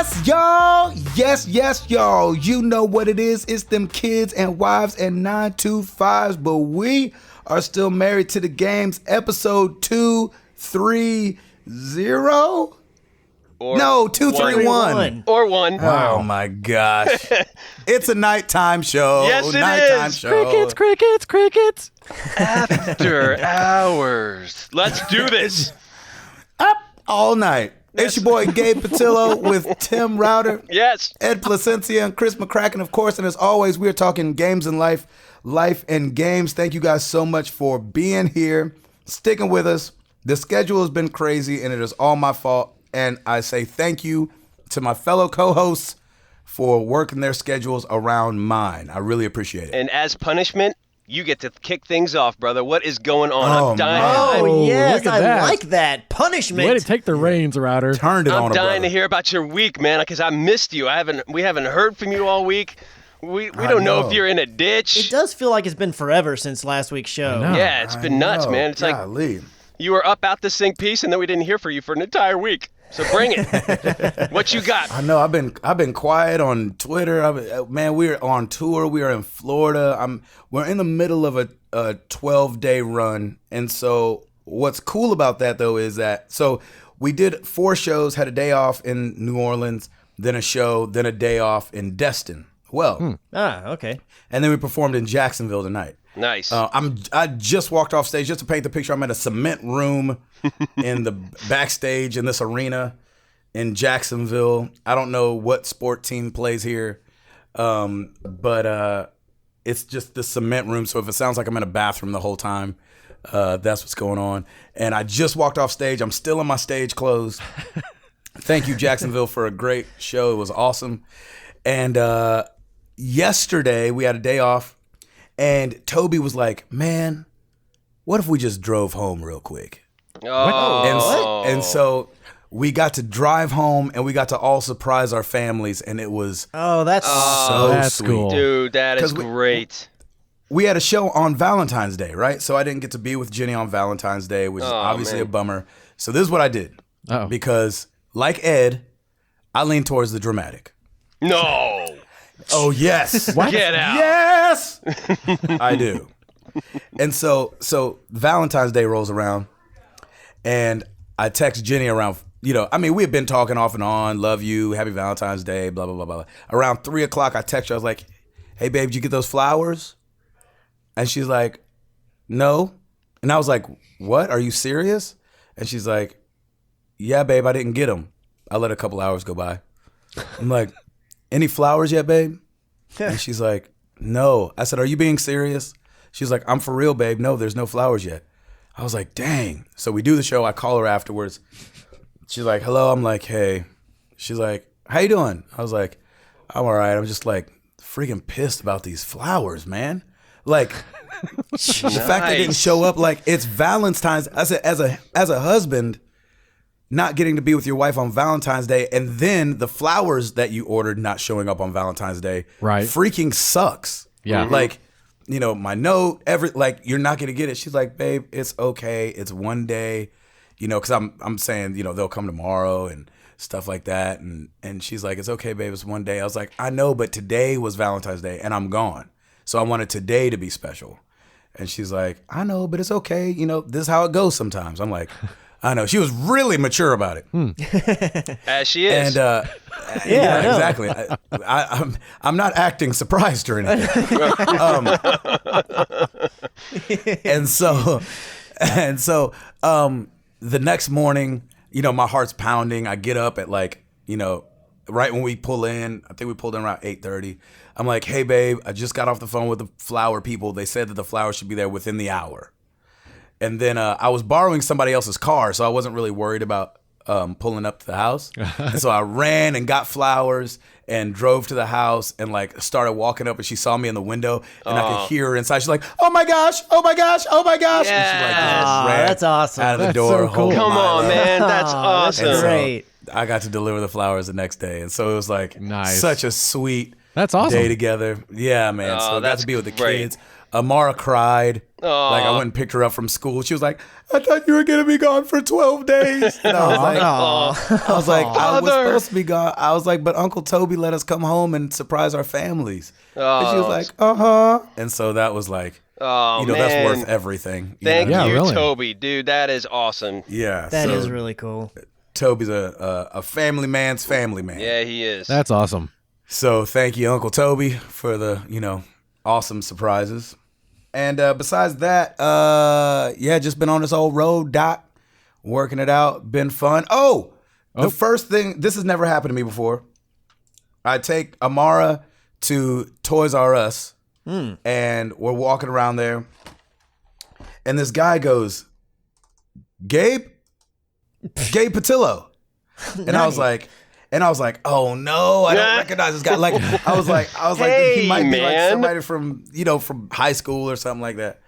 Yes, y'all. Yes, y'all. You know what it is. It's them kids and wives and 925s, but we are still married to the games. Episode 230. No, 231. Or one. Oh my gosh. It's a nighttime show. Yes, it nighttime is. Show. Crickets. After hours. Let's do this. Up all night. It's your boy Gabe Patillo with Tim Router, Yes. Ed Placencia, and Chris McCracken, of course. And as always, we're talking games and life and games. Thank you guys so much for being here, sticking with us. The schedule has been crazy, and it is all my fault. And I say thank you to my fellow co-hosts for working their schedules around mine. I really appreciate it. And as punishment, you get to kick things off, brother. What is going on? Oh, I'm dying. Oh, yes, look at that. I like that. Punishment. Way to take the reins, Router. Turned it on I'm a dying brother. to hear about your week, man, because I missed you. We haven't heard from you all week. We don't know if you're in a ditch. It does feel like it's been forever since last week's show. I know. Yeah, it's been nuts, man. It's Golly. like you were up out the sink piece, and then we didn't hear from you for an entire week. So bring it. What you got? I know I've been quiet on Twitter. Man, we're on tour. We are in Florida. We're in the middle of a 12-day run, and so what's cool about that though is that we did 4 shows, had a day off in New Orleans, then a show, then a day off in Destin. Okay. And then we performed in Jacksonville tonight. Nice. I just walked off stage just to paint the picture. I'm in a cement room in the backstage in this arena in Jacksonville. I don't know what sport team plays here, but it's just the cement room. So if it sounds like I'm in a bathroom the whole time, that's what's going on. And I just walked off stage. I'm still in my stage clothes. Thank you, Jacksonville, for a great show. It was awesome. And yesterday we had a day off. And Toby was like, man, what if we just drove home real quick? Oh. And so we got to drive home and we got to all surprise our families. And it was That's that's sweet. cool. Dude, that is 'Cause we- great. We had a show on Valentine's Day, right? So I didn't get to be with Jenny on Valentine's Day, which is obviously man. a bummer. So this is what I did. Uh-oh. Because like Ed, I lean towards the dramatic. No. Oh, yes. What? Get out. Yes, I do. And so Valentine's Day rolls around, and I text Jenny around. We had been talking off and on. Love you. Happy Valentine's Day. Blah blah blah blah. Around 3:00, I text her. I was like, "Hey babe, did you get those flowers?" And she's like, "No." And I was like, "What? Are you serious?" And she's like, "Yeah, babe, I didn't get them. I let a couple hours go by." I'm like, "Any flowers yet, babe?" And she's like, "No." I said, "Are you being serious?" She's like, "I'm for real, babe. No, there's no flowers yet." I was like, dang. So we do the show. I call her afterwards. She's like, "Hello." I'm like, "Hey." She's like, "How you doing?" I was like, "I'm all right. I'm just like freaking pissed about these flowers, man." Like the fact they didn't show up, like it's Valentine's. I said, as a husband, not getting to be with your wife on Valentine's Day, and then the flowers that you ordered not showing up on Valentine's Day, Right. freaking sucks. Yeah. Like, my note, you're not gonna get it. She's like, "Babe, it's okay. It's one day," because I'm saying, they'll come tomorrow and stuff like that, and she's like, "It's okay, babe. It's one day." I was like, "I know, but today was Valentine's Day, and I'm gone, so I wanted today to be special." And she's like, "I know, but it's okay. This is how it goes sometimes." I'm like, I know. She was really mature about it. As she is. And yeah, exactly. I'm not acting surprised or anything. And so the next morning, my heart's pounding. I get up at right when we pull in. I think we pulled in around 8:30. I'm like, "Hey babe, I just got off the phone with the flower people. They said that the flowers should be there within the hour." And then I was borrowing somebody else's car, so I wasn't really worried about pulling up to the house. And so I ran and got flowers and drove to the house and started walking up, and she saw me in the window and I could hear her inside. She's like, "Oh my gosh, oh my gosh, oh my gosh." Yeah. And she just ran That's awesome. out of the That's door. so cool. holding Come my on, lap. man. That's awesome. And so Great. I got to deliver the flowers the next day. And so it was Nice. such a sweet That's awesome. day together. Yeah, man. Oh, so I got that's to be with the great. kids. Amara cried. Like I went and picked her up from school. She was like, I thought you were going to be gone for 12 days. And I was like, I was supposed to be gone. I was like, but Uncle Toby let us come home and surprise our families. And she was like, And so that was like, man. That's worth everything. Thank you, really. Toby. Dude, that is awesome. Yeah. That is really cool. Toby's a family man's family man. Yeah, he is. That's awesome. So thank you, Uncle Toby, for the, awesome surprises. And besides that, just been on this old road, Doc, working it out, been fun. The first thing, this has never happened to me before. I take Amara to Toys R Us, and we're walking around there, and this guy goes, Gabe Patillo. And I was like, oh no, I don't recognize this guy. Like, I was like, Hey, he might be like man. somebody from high school or something like that.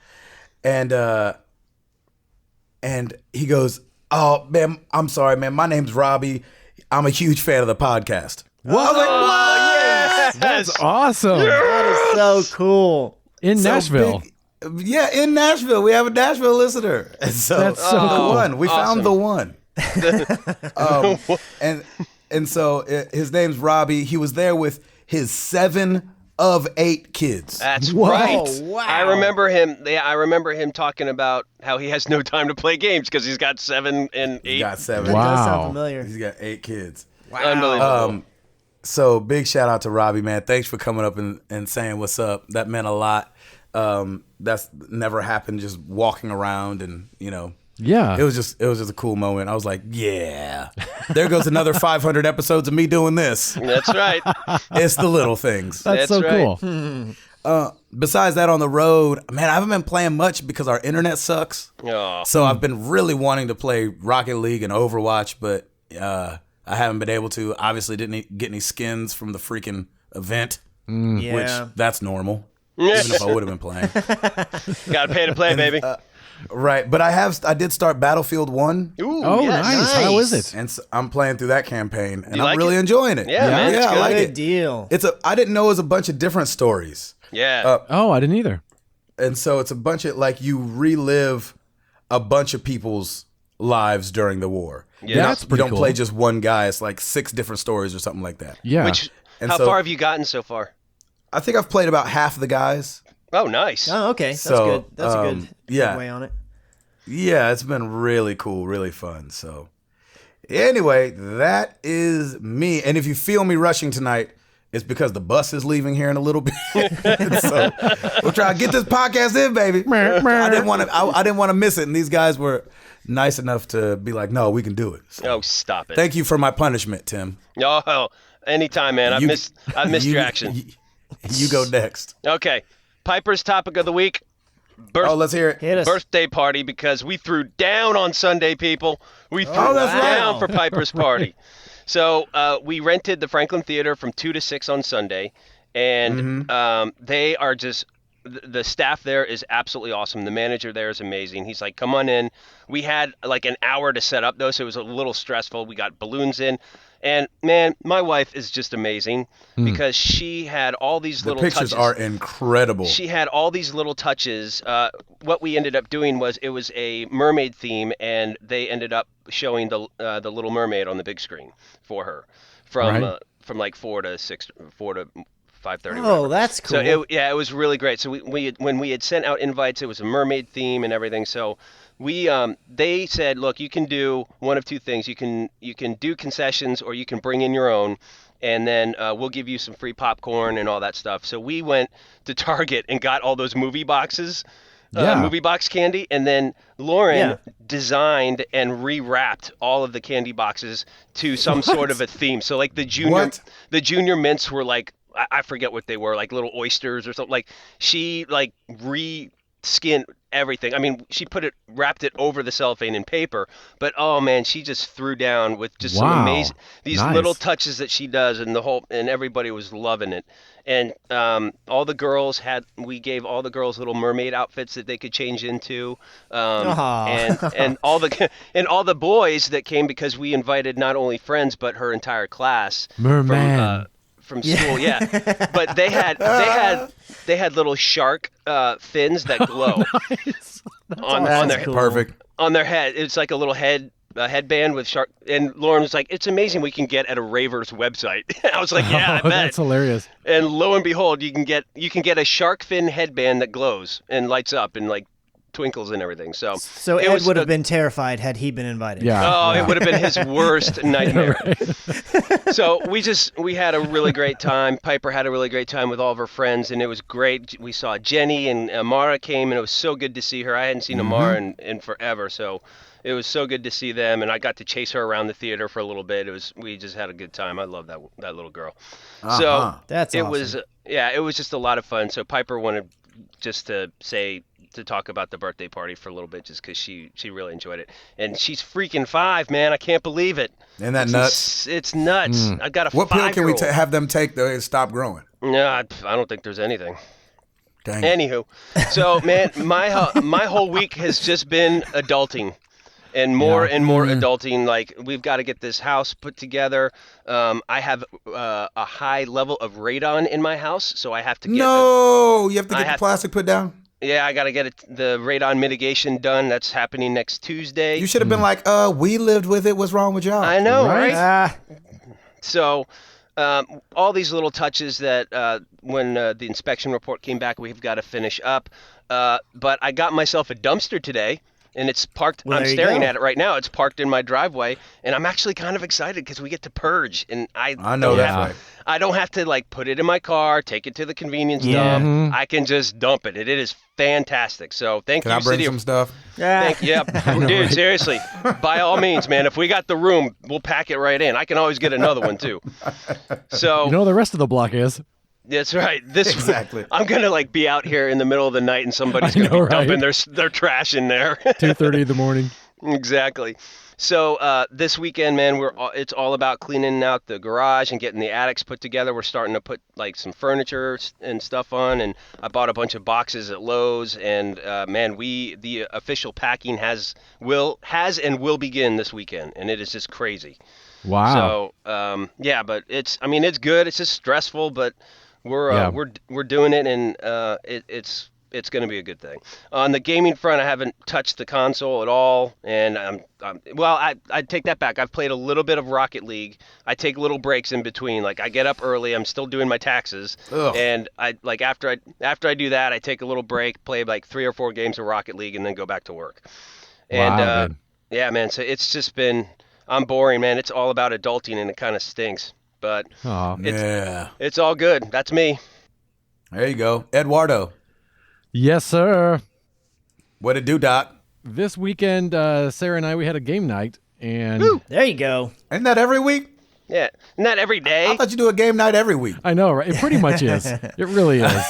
And he goes, oh man, I'm sorry, man. My name's Robbie. I'm a huge fan of the podcast. What? I was like, what? Yes. That's awesome. That is so cool. In So Nashville. in Nashville. We have a Nashville listener. And so That's so cool. the one. We found the one. And so his name's Robbie. He was there with his 7 of 8 kids. That's What? right. Oh, wow. I remember him. Yeah, I remember him talking about how he has no time to play games because he's got 7 and 8. He got 7. That does Wow. sound familiar. He's got 8 kids. Unbelievable. So big shout out to Robbie, man. Thanks for coming up and saying what's up. That meant a lot. That's never happened. Just walking around and Yeah. it was just a cool moment. I was like, yeah, there goes another 500 episodes of me doing this. That's right. It's the little things. That's so right. cool. Besides that, on the road, man, I haven't been playing much because our internet sucks. Oh. So I've been really wanting to play Rocket League and Overwatch, but I haven't been able to. Obviously, didn't get any skins from the freaking event, Yeah. which that's normal. Even if I would have been playing. Got to pay to play, baby. Right, but I did start Battlefield 1, Ooh, Oh, yes. nice. How is it? and so I'm playing through that campaign, and You I'm like really it? enjoying it. Yeah, man, it's I good. like Good it. deal. I didn't know it was a bunch of different stories. Yeah. Oh, I didn't either. And so it's a bunch of, like, you relive a bunch of people's lives during the war. Yeah. That's You pretty don't cool. play just one guy. It's like 6 different stories or something like that. Yeah. And How so- far have you gotten so far? I think I've played about half of the guys. Oh, nice. Oh, okay. That's So, good. That's a good yeah. way on it. Yeah, it's been really cool, really fun. So anyway, that is me. And if you feel me rushing tonight, it's because the bus is leaving here in a little bit. So we'll try to get this podcast in, baby. I didn't want to miss it. And these guys were nice enough to be like, no, we can do it. So Oh, stop it. thank you for my punishment, Tim. Oh, anytime, man. I've You- missed your action. You go next. Okay. Piper's topic of the week. Oh, let's hear it. Hit us. Birthday party, because we threw down on Sunday, people. We threw that's right. down for Piper's party. So we rented the Franklin Theater from 2 to 6 on Sunday, and they are just the staff there is absolutely awesome. The manager there is amazing. He's like, come on in. We had like an hour to set up, though, so it was a little stressful. We got balloons in. And, man, my wife is just amazing because she had all these The little pictures touches. are incredible. She had all these little touches. What we ended up doing was it was a mermaid theme, and they ended up showing the Little Mermaid on the big screen for her from like 4 to 5:30. Oh, that's cool. So it was really great. So when we had sent out invites, it was a mermaid theme and everything. So they said, look, you can do one of two things. You can do concessions, or you can bring in your own, and then we'll give you some free popcorn and all that stuff. So we went to Target and got all those movie boxes, movie box candy, and then Lauren designed and rewrapped all of the candy boxes to some sort of a theme. So like the junior mints were like, I forget what they were, like little oysters or something. Like she like re-skinned everything. I mean, she wrapped it over the cellophane in paper, but oh man, she just threw down with just some amazing little touches that she does, and everybody was loving it. And we gave all the girls little mermaid outfits that they could change into, and all the boys that came, because we invited not only friends but her entire class Merman. from school. Yeah, but they had little shark fins that glow on their cool. Perfect. on their head. It's like a little headband with shark. And Lauren was like, "It's amazing we can get at a raver's website." I was like, "Yeah, I bet." That's hilarious. And lo and behold, you can get a shark fin headband that glows and lights up and like twinkles and everything. So it Ed was would have been terrified had he been invited. Yeah. Oh, it would have been his worst nightmare. So we had a really great time. Piper had a really great time with all of her friends, and it was great. We saw Jenny and Amara came, and it was so good to see her. I hadn't seen Amara in forever, so it was so good to see them, and I got to chase her around the theater for a little bit. We just had a good time. I love that little girl. So That's it awesome. was it was just a lot of fun. So Piper wanted just to talk about the birthday party for a little bit, just because she really enjoyed it, and she's freaking 5, man. I can't believe it. Isn't that nuts? It's nuts. I got a What pill can we 5-year-old. have them take to stop growing? No, I don't think there's anything. Dang it. Anywho, so man, my whole week has just been adulting. And more adulting. Like, we've got to get this house put together. I have a high level of radon in my house, so I have to get You have to get the plastic put down? Yeah, I got to get the radon mitigation done. That's happening next Tuesday. You should have been like, we lived with it. What's wrong with y'all? I know, Right? right? So all these little touches that when the inspection report came back, we've got to finish up. But I got myself a dumpster today, and it's parked. Well, I'm there you staring go. at it right now. It's parked in my driveway, and I'm actually kind of excited because we get to purge. And I know don't that's have- right. I don't have to like put it in my car, take it to the convenience dump. I can just dump it. It is fantastic. So thank Can you, I bring City some of stuff? Dude, seriously, by all means, man. If we got the room, we'll pack it right in. I can always get another one too. So You know the rest of the block is. that's right. Exactly. I'm gonna like be out here in the middle of the night, and somebody's gonna know, be dumping right? their trash in there. 2:30 in the morning. Exactly. So this weekend, man, it's all about cleaning out the garage and getting the attics put together. We're starting to put like some furniture and stuff on, and I bought a bunch of boxes at Lowe's. And man, the official packing has and will begin this weekend, and it is just crazy. Wow. So yeah, but it's good. It's just stressful, but we're doing it, and it's going to be a good thing. On the gaming front, I haven't touched the console at all, and I take that back. I've played a little bit of Rocket League. I take little breaks in between. Like, I get up early. I'm still doing my taxes, and I like after I do that, I take a little break, play like 3 or 4 games of Rocket League, and then go back to work. And Wow, dude. yeah, man. So it's just been I'm boring, man. It's all about adulting, and it kind of stinks, but Aw. it's all good. That's me. There you go. Eduardo. Yes, sir. What it do, Doc? This weekend, Sarah and I, we had a game night, and There you go. Isn't that every week? Yeah, not every day. I thought you do a game night every week. I know, right? It pretty much is. It really is.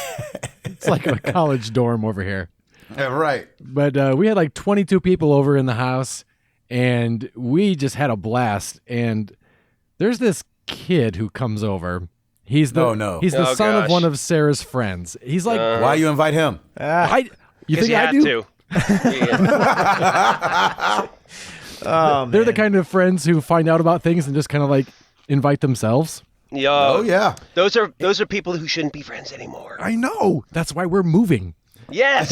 It's like a college dorm over here. Yeah, right. But we had like 22 people over in the house, and we just had a blast. And there's this kid who comes over. He's the he's the Oh, son of gosh. one of Sarah's friends. He's like, Why you invite him? you think you I have do? to. Yeah. Oh, They're the kind of friends who find out about things and just kind of like invite themselves. Oh, yeah. Those are people who shouldn't be friends anymore. I know. That's why we're moving. Yes.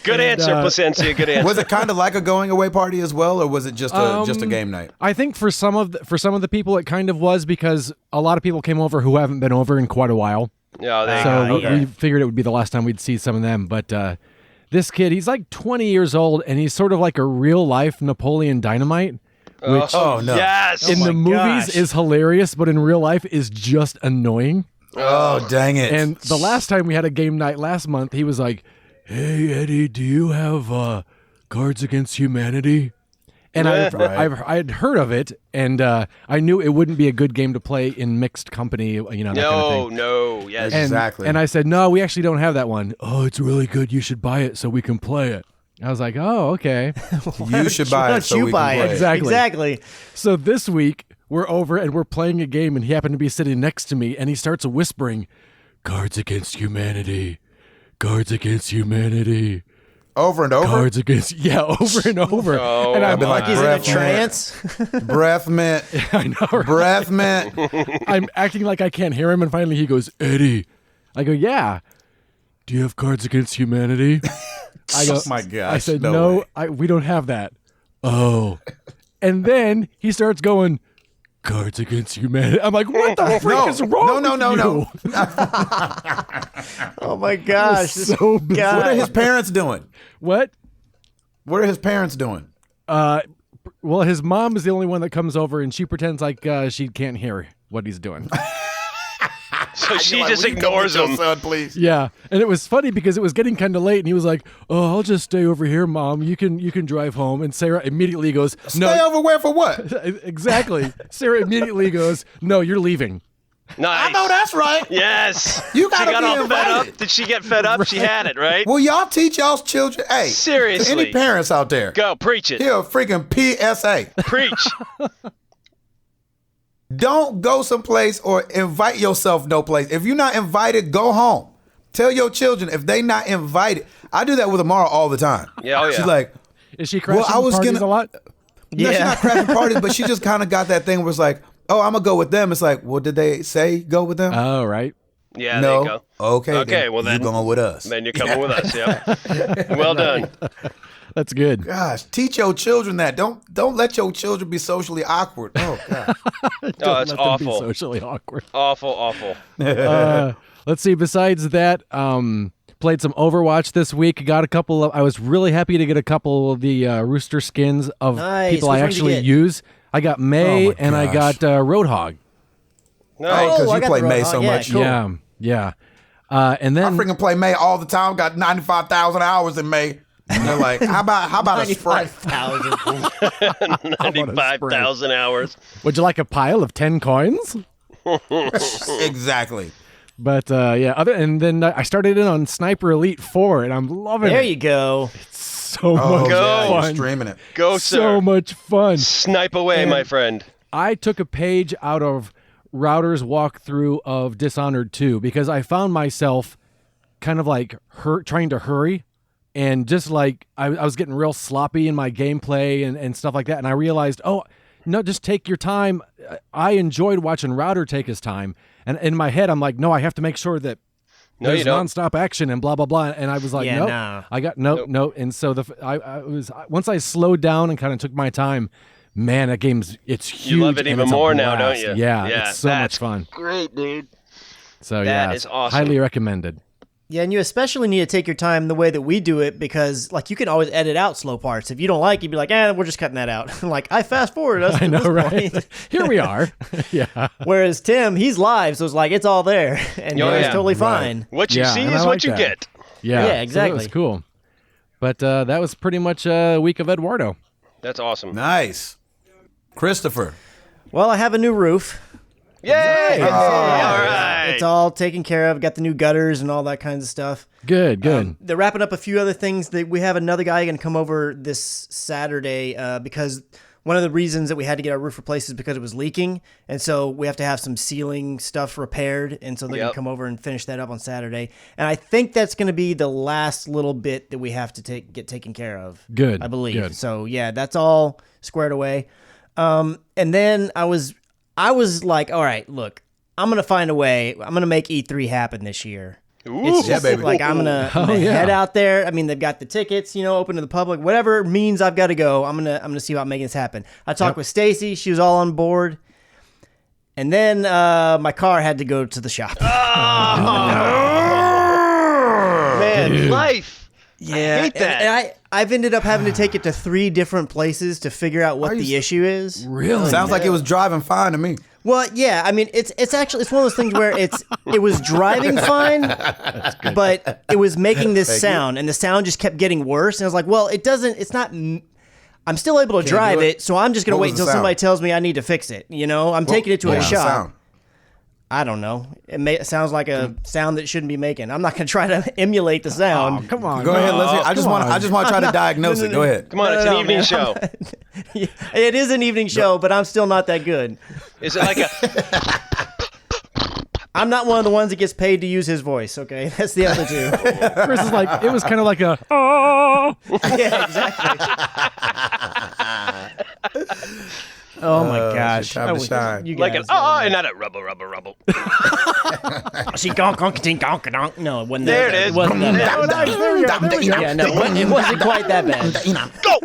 Good answer, Placencia. Good answer. Was it kind of like a going away party as well, or was it just a game night? I think for some of the people, it kind of was, because a lot of people came over who haven't been over in quite a while. Yeah, they So we figured it would be the last time we'd see some of them. But this kid, he's like 20 years old, and he's sort of like a real life Napoleon Dynamite, which Oh, no. Yes. in the movies gosh. is hilarious, but in real life is just annoying. Oh, dang it. And the last time we had a game night last month, he was like, "Hey, Eddie, do you have Cards Against Humanity?" And I had heard of it, and I knew it wouldn't be a good game to play in mixed company, that kind of thing. No. Yes. And, Exactly. And I said, "No, we actually don't have that one." "Oh, it's really good. You should buy it so we can play it." I was like, "Oh, okay." You should buy it so we can play it. Exactly. So this week, we're over and we're playing a game, and he happened to be sitting next to me, and he starts whispering, "Cards Against Humanity. Cards Against Humanity." Over and over. Cards Against, over and over. Oh, and I've been like, He's in a breath mint. trance. Breath mint. I know, right? Breath mint. I'm acting like I can't hear him, and finally he goes, Eddie. I go, yeah. Do you have Cards Against Humanity? I go, Oh my gosh. I said, no. we don't have that. Oh. And then he starts going, Cards Against Humanity. I'm like, what the freak is wrong with No. you? Oh my gosh. This So bizarre. What are his parents doing? What? What are his parents doing? Well, his mom is the only one that comes over, and she pretends like she can't hear what he's doing. So she just ignores him. Son, please. Yeah, and it was funny because it was getting kind of late, and he was like, "Oh, I'll just stay over here, Mom. You can drive home." And Sarah immediately goes, "No, Stay over where for what? exactly." Sarah immediately goes, "No, you're leaving." Nice. I know that's right. Yes. You gotta she got be all fed invited. up. Did she get fed up? She had it, right? Will y'all teach y'all's children? Hey, Seriously. to any parents out there, Go, preach it. here a freaking PSA. Preach. Don't go someplace or invite yourself no place. If you're not invited, go home. Tell your children if they not invited. I do that with Amara all the time. Yeah, oh yeah. She's like, Is she crashing I was parties gonna- a lot? no, she's not crashing parties, but she just kind of got that thing where it's like, oh, I'm gonna go with them. It's like, well, did they say go with them? Oh, right. Yeah, no. there you go. Okay. Okay, well then you're going with us. Then you're coming with us, yeah. Well done. That's good. Gosh, teach your children that. Don't let your children be socially awkward. Oh God. Oh, it's Let them be awful. socially awkward. Awful. Let's see. Besides that, played some Overwatch this week. Got a couple of. I was really happy to get a couple of the rooster skins of Nice. people Which I one did you actually get? use. I got May Oh my and I gosh. got Roadhog. Nice. because I you got play the May Roadhog. so Yeah, much. cool. Yeah. And I then freaking play May all the time. Got 95,000 hours in May. And they're like, how about a spray? 95,000. 95,000 hours. would you like a pile of 10 coins? Exactly. But and then I started in on Sniper Elite 4, and I'm loving There it. you go. So Oh, much Go. yeah, you're fun. streaming it. Go, So sir. much fun. Snipe away, And- my friend. I took a page out of Router's walkthrough of Dishonored 2 because I found myself kind of like trying to hurry, and just like I was getting real sloppy in my gameplay and stuff like that. And I realized, oh, no, just take your time. I enjoyed watching Router take his time. And in my head, I'm like, no, I have to make sure that No, there's you don't. nonstop action and blah, blah, blah. And I was like, Yeah, nope. nah. I got no. And so I was once I slowed down and kind of took my time, man, that it's huge. You love it and even it's a more now, don't blast. you? Yeah, it's so much that's fun. Great, dude. So That yeah, is awesome. Highly recommended. Yeah, and you especially need to take your time the way that we do it because, like, you can always edit out slow parts. If you don't like, you'd be like, we're just cutting that out. Like, I fast forward us. I know, to this right? point. Here we are. Yeah. Whereas Tim, he's live, so it's like it's all there, and Oh, it's yeah. totally Right. fine. What you Yeah, see and is I what like you that. get. Yeah. Yeah, So that exactly. was cool. But that was pretty much a week of Eduardo. That's awesome. Nice. Christopher. Well, I have a new roof. Yay! All All right. It's all taken care of. Got the new gutters and all that kinds of stuff. Good. They're wrapping up a few other things. We have another guy going to come over this Saturday because one of the reasons that we had to get our roof replaced is because it was leaking, and so we have to have some ceiling stuff repaired, and so they're going to come over and finish that up on Saturday. And I think that's going to be the last little bit that we have to get taken care of. Good, I believe. good. So yeah, that's all squared away. And then I was like, all right, look, I'm going to find a way. I'm going to make E3 happen this year. It's just baby. like I'm gonna yeah. head out there. I mean, they've got the tickets, open to the public. Whatever means I've got to go. I'm gonna see about making this happen. I talked with Stacy; she was all on board. And then my car had to go to the shop. Man, life. Yeah, I hate that. And I've ended up having to take it to 3 different places to figure out what the issue is. Really? Sounds like it was driving fine to me. Well, yeah, I mean, it's one of those things where it was driving fine, but it was making this sound, and the sound just kept getting worse. And I was like, well, it's not. I'm still able to drive do it. it, so I'm just gonna What wait was the until somebody sound? tells me I need to fix it. I'm taking it to What a was the shop. sound? I don't know. It sounds like a sound that it shouldn't be making. I'm not gonna try to emulate the sound. Come on. Go ahead. Let's. I just want to try to diagnose it. Go ahead. Come on, it's an No, evening man. show. It is an evening show, but I'm still not that good. Is it like a? I'm not one of the ones that gets paid to use his voice, okay? That's the other two. Chris is like, it was kind of like a, oh. Yeah, exactly. Oh my gosh. Time to shine. You Like guys an know and not a rubble. She gonk, gonk, tink, gonk, gonk. No, it wasn't There that it bad. is. It wasn't that bad. Oh, nice. There we go. There we go. Yeah, no, it wasn't quite that bad. Go!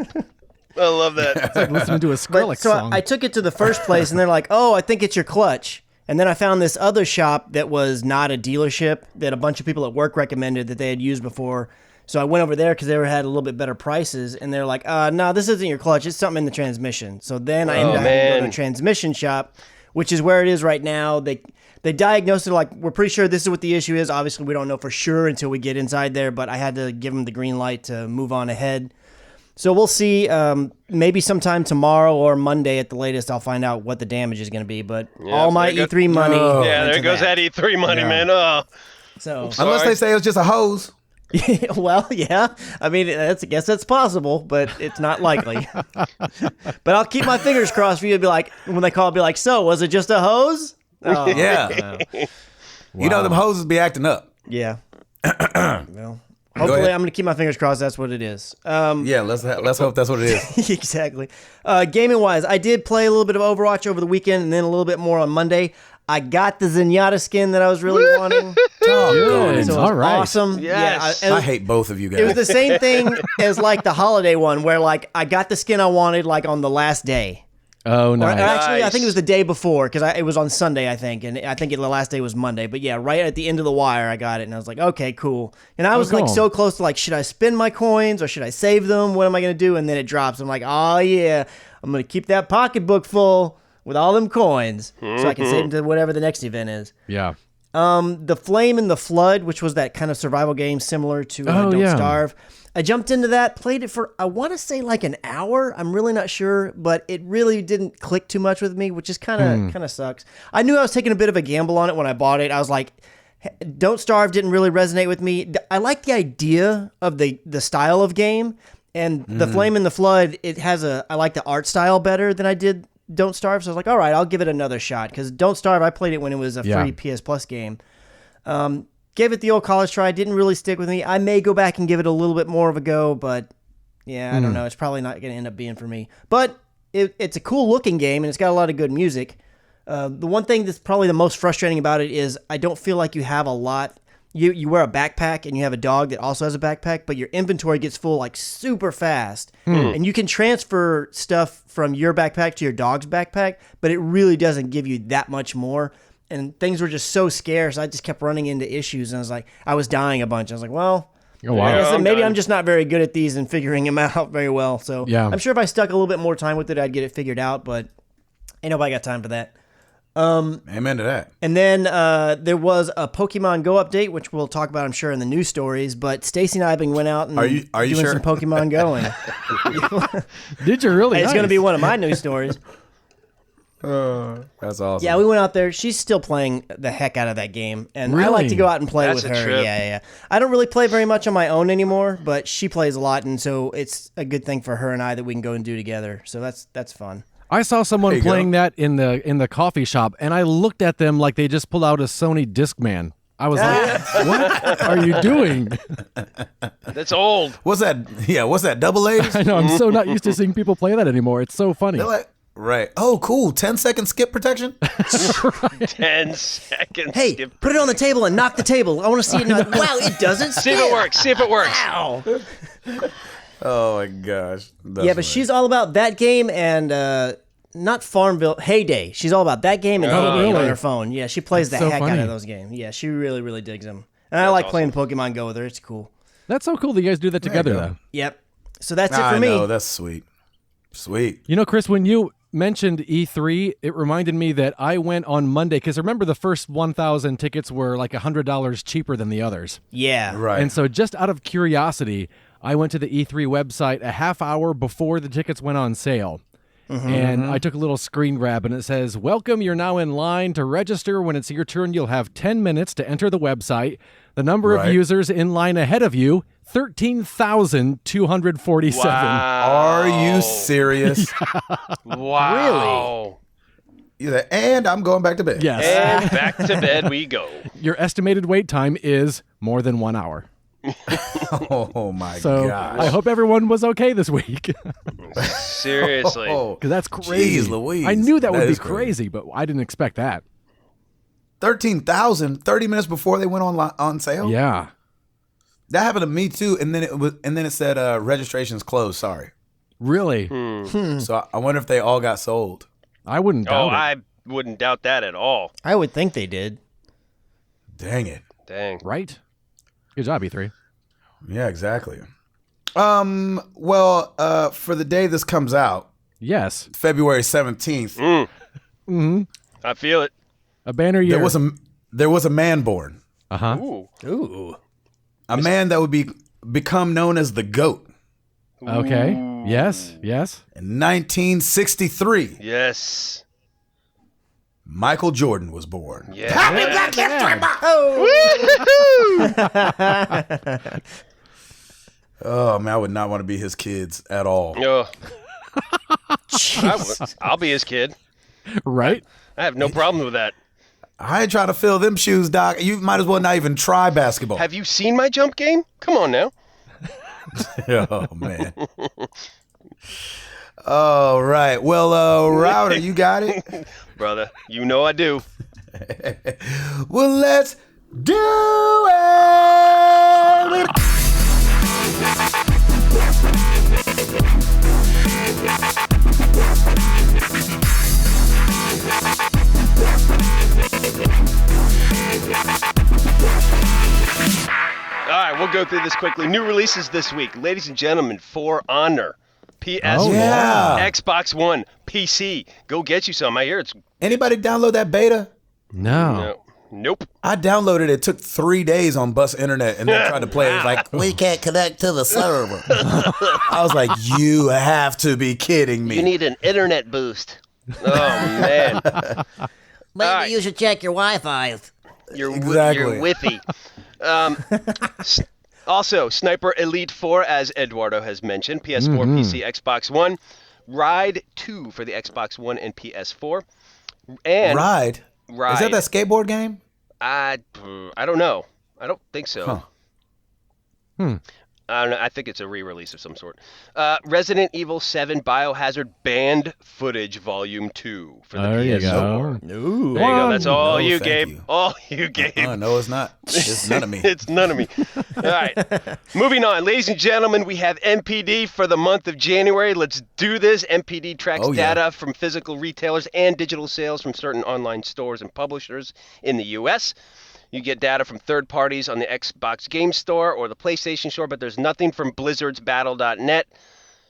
I love that. It's like listening to a Skrillex But, so song. I took it to the first place, and they're like, "Oh, I think it's your clutch." And then I found this other shop that was not a dealership that a bunch of people at work recommended that they had used before. So I went over there because they had a little bit better prices, and they're like, "No, this isn't your clutch. It's something in the transmission." So then I ended up having to go to a transmission shop, which is where it is right now. They diagnosed it like, we're pretty sure this is what the issue is. Obviously, we don't know for sure until we get inside there, but I had to give them the green light to move on ahead. So we'll see. Maybe sometime tomorrow or Monday at the latest, I'll find out what the damage is going to be. But all my E3 money. Yeah, there goes that E3 money, man. Oh. So Unless they say it was just a hose. well, yeah. I mean, I guess that's possible, but it's not likely. But I'll keep my fingers crossed for you to be like, when they call, I'll be like, so was it just a hose? Oh, Yeah. You know, them hoses be acting up. yeah. Well, hopefully, I'm going to keep my fingers crossed. That's what it is. Yeah, let's hope that's what it is. Exactly. Gaming wise, I did play a little bit of Overwatch over the weekend, and then a little bit more on Monday. I got the Zenyatta skin that I was really wanting. Good. So it was All right. awesome. Yes. Yeah, I hate both of you guys. it was the same thing as like the holiday one, where like I got the skin I wanted like on the last day. Oh, Or nice. actually, I Nice. think it was the day before because it was on Sunday, I think, and I think the last day was Monday. But yeah, right at the end of the wire, I got it, and I was like, okay, cool. And I was like cool. so close to like, should I spend my coins or should I save them? What am I gonna do? And then it drops. I'm like, oh yeah, I'm gonna keep that pocketbook full with all them coins so I can save them to whatever the next event is. Yeah. The Flame and the Flood, which was that kind of survival game similar to Don't yeah. Starve. I jumped into that, played it for, I want to say like an hour. I'm really not sure, but it really didn't click too much with me, which is kind of sucks. I knew I was taking a bit of a gamble on it when I bought it. I was like, Don't Starve didn't really resonate with me. I like the idea of the style of game, and the Flame and the Flood, I like the art style better than I did Don't Starve. So I was like, all right, I'll give it another shot, because Don't Starve, I played it when it was a free PS Plus game. Gave it the old college try. Didn't really stick with me. I may go back and give it a little bit more of a go, but yeah, I don't know. It's probably not going to end up being for me. But it's a cool looking game, and it's got a lot of good music. The one thing that's probably the most frustrating about it is I don't feel like you have a lot. You wear a backpack, and you have a dog that also has a backpack, but your inventory gets full like super fast. And you can transfer stuff from your backpack to your dog's backpack, but it really doesn't give you that much more. And things were just so scarce. I just kept running into issues, and I was dying a bunch. I was like, well, Oh, wow. I guess I'm maybe done. I'm just not very good at these and figuring them out very well. So Yeah. I'm sure if I stuck a little bit more time with it, I'd get it figured out, but ain't nobody got time for that. Amen to that. And then there was a Pokemon Go update, which we'll talk about, I'm sure, in the news stories. But Stacy and I have been went out and Are you doing sure? some Pokemon Going. Did you really? It's going to Nice. be one of my news stories. That's awesome. Yeah, we went out there. She's still playing the heck out of that game, and I Really? like to go out and play That's with a her. trip. Yeah. I don't really play very much on my own anymore, but she plays a lot, and so it's a good thing for her and I that we can go and do together. So that's fun. I saw someone There you playing go. that in the coffee shop, and I looked at them like they just pulled out a Sony Discman. I was like, "What are you doing?" That's old. What's that? Yeah, what's that? Double A's? I know. I'm so not used to seeing people play that anymore. It's so funny. They're like, right. Oh, cool. 10-second skip protection? 10 seconds. Hey, Skip. put it on the table and knock the table. I want to see it. Wow, it doesn't See if skip. it works. See if it works. Wow. Oh, my gosh. That's Yeah, but she's all about that game and not Farmville, Heyday. She's all about that game and Heyday on really? her phone. Yeah, she plays the so heck out funny. of those games. Yeah, she really, really digs them. And I like playing Pokemon Go with her. It's cool. That's so cool that you guys do that together, you go. though. Yep. So that's it I for me. know. That's sweet. Sweet. You know, Chris, when you mentioned E3, it reminded me that I went on Monday because remember the first 1,000 tickets were like $100 cheaper than the others. Yeah. Right. And so just out of curiosity, I went to the E3 website a half hour before the tickets went on sale. And I took a little screen grab, and it says, "Welcome, you're now in line to register. When it's your turn, you'll have 10 minutes to enter the website. The number of Right. users in line ahead of you, 13,247. Wow. Are you serious? Wow. You say, and I'm going back to bed. Yes. And back to bed we go. Your estimated wait time is more than 1 hour. Oh my So gosh. I hope everyone was okay this week. Seriously. Oh, Because that's crazy. Jeez Louise. I knew that would be is crazy, but I didn't expect that. 13,000 30 minutes before they went on sale. Yeah. That happened to me too. And then it said registration's closed. Sorry. Really? So I wonder if they all got sold. I wouldn't Oh, doubt it. I wouldn't doubt that at all. I would think they did. Dang it. Dang. Right? Good job, E3. Yeah, exactly. Well, for the day this comes out, Yes. February 17th, I feel it. A banner year. there was a man born. Uh-huh. Ooh. Ooh. A man that would become known as the GOAT Okay. Yes. Yes. in 1963. Yes. Michael Jordan was born. Yeah. Oh man, I would not want to be his kids at all. Oh. I'll be his kid. Right? I have no problem with that. I ain't trying to fill them shoes, Doc. You might as well not even try basketball. Have you seen my jump game? Come on now. Oh man. All right. Well, Router, you got it. Brother, you know I do. Well, let's do it. All right, we'll go through this quickly. New releases this week. Ladies and gentlemen, For Honor. PS4, Oh, yeah. Xbox One, PC. Go get you some. I hear it's... Anybody download that beta? No. Nope. I downloaded it. It took 3 days on bus internet and then tried to play it. It's like, we can't connect to the server. I was like, you have to be kidding me. You need an internet boost. Oh, man. Maybe All right. you should check your Wi-Fi. You're Exactly. whiffy. Also, Sniper Elite 4, as Eduardo has mentioned, PS4, PC, Xbox One. Ride 2 for the Xbox One and PS4. And Ride? Ride. Is that skateboard game? I don't know. I don't think so. I don't know. I think it's a re-release of some sort. Resident Evil 7 Biohazard Banned Footage Volume 2 for the There you PS4. go. Ooh. There you go. That's all No, you, thank Gabe. you. All you, Gabe. No, it's not. It's none of me. It's none of me. All right. Moving on. Ladies and gentlemen, we have MPD for the month of January. Let's do this. MPD tracks Oh, yeah. data from physical retailers and digital sales from certain online stores and publishers in the U.S. You get data from third parties on the Xbox Game Store or the PlayStation Store, but there's nothing from Blizzard's Battle.net.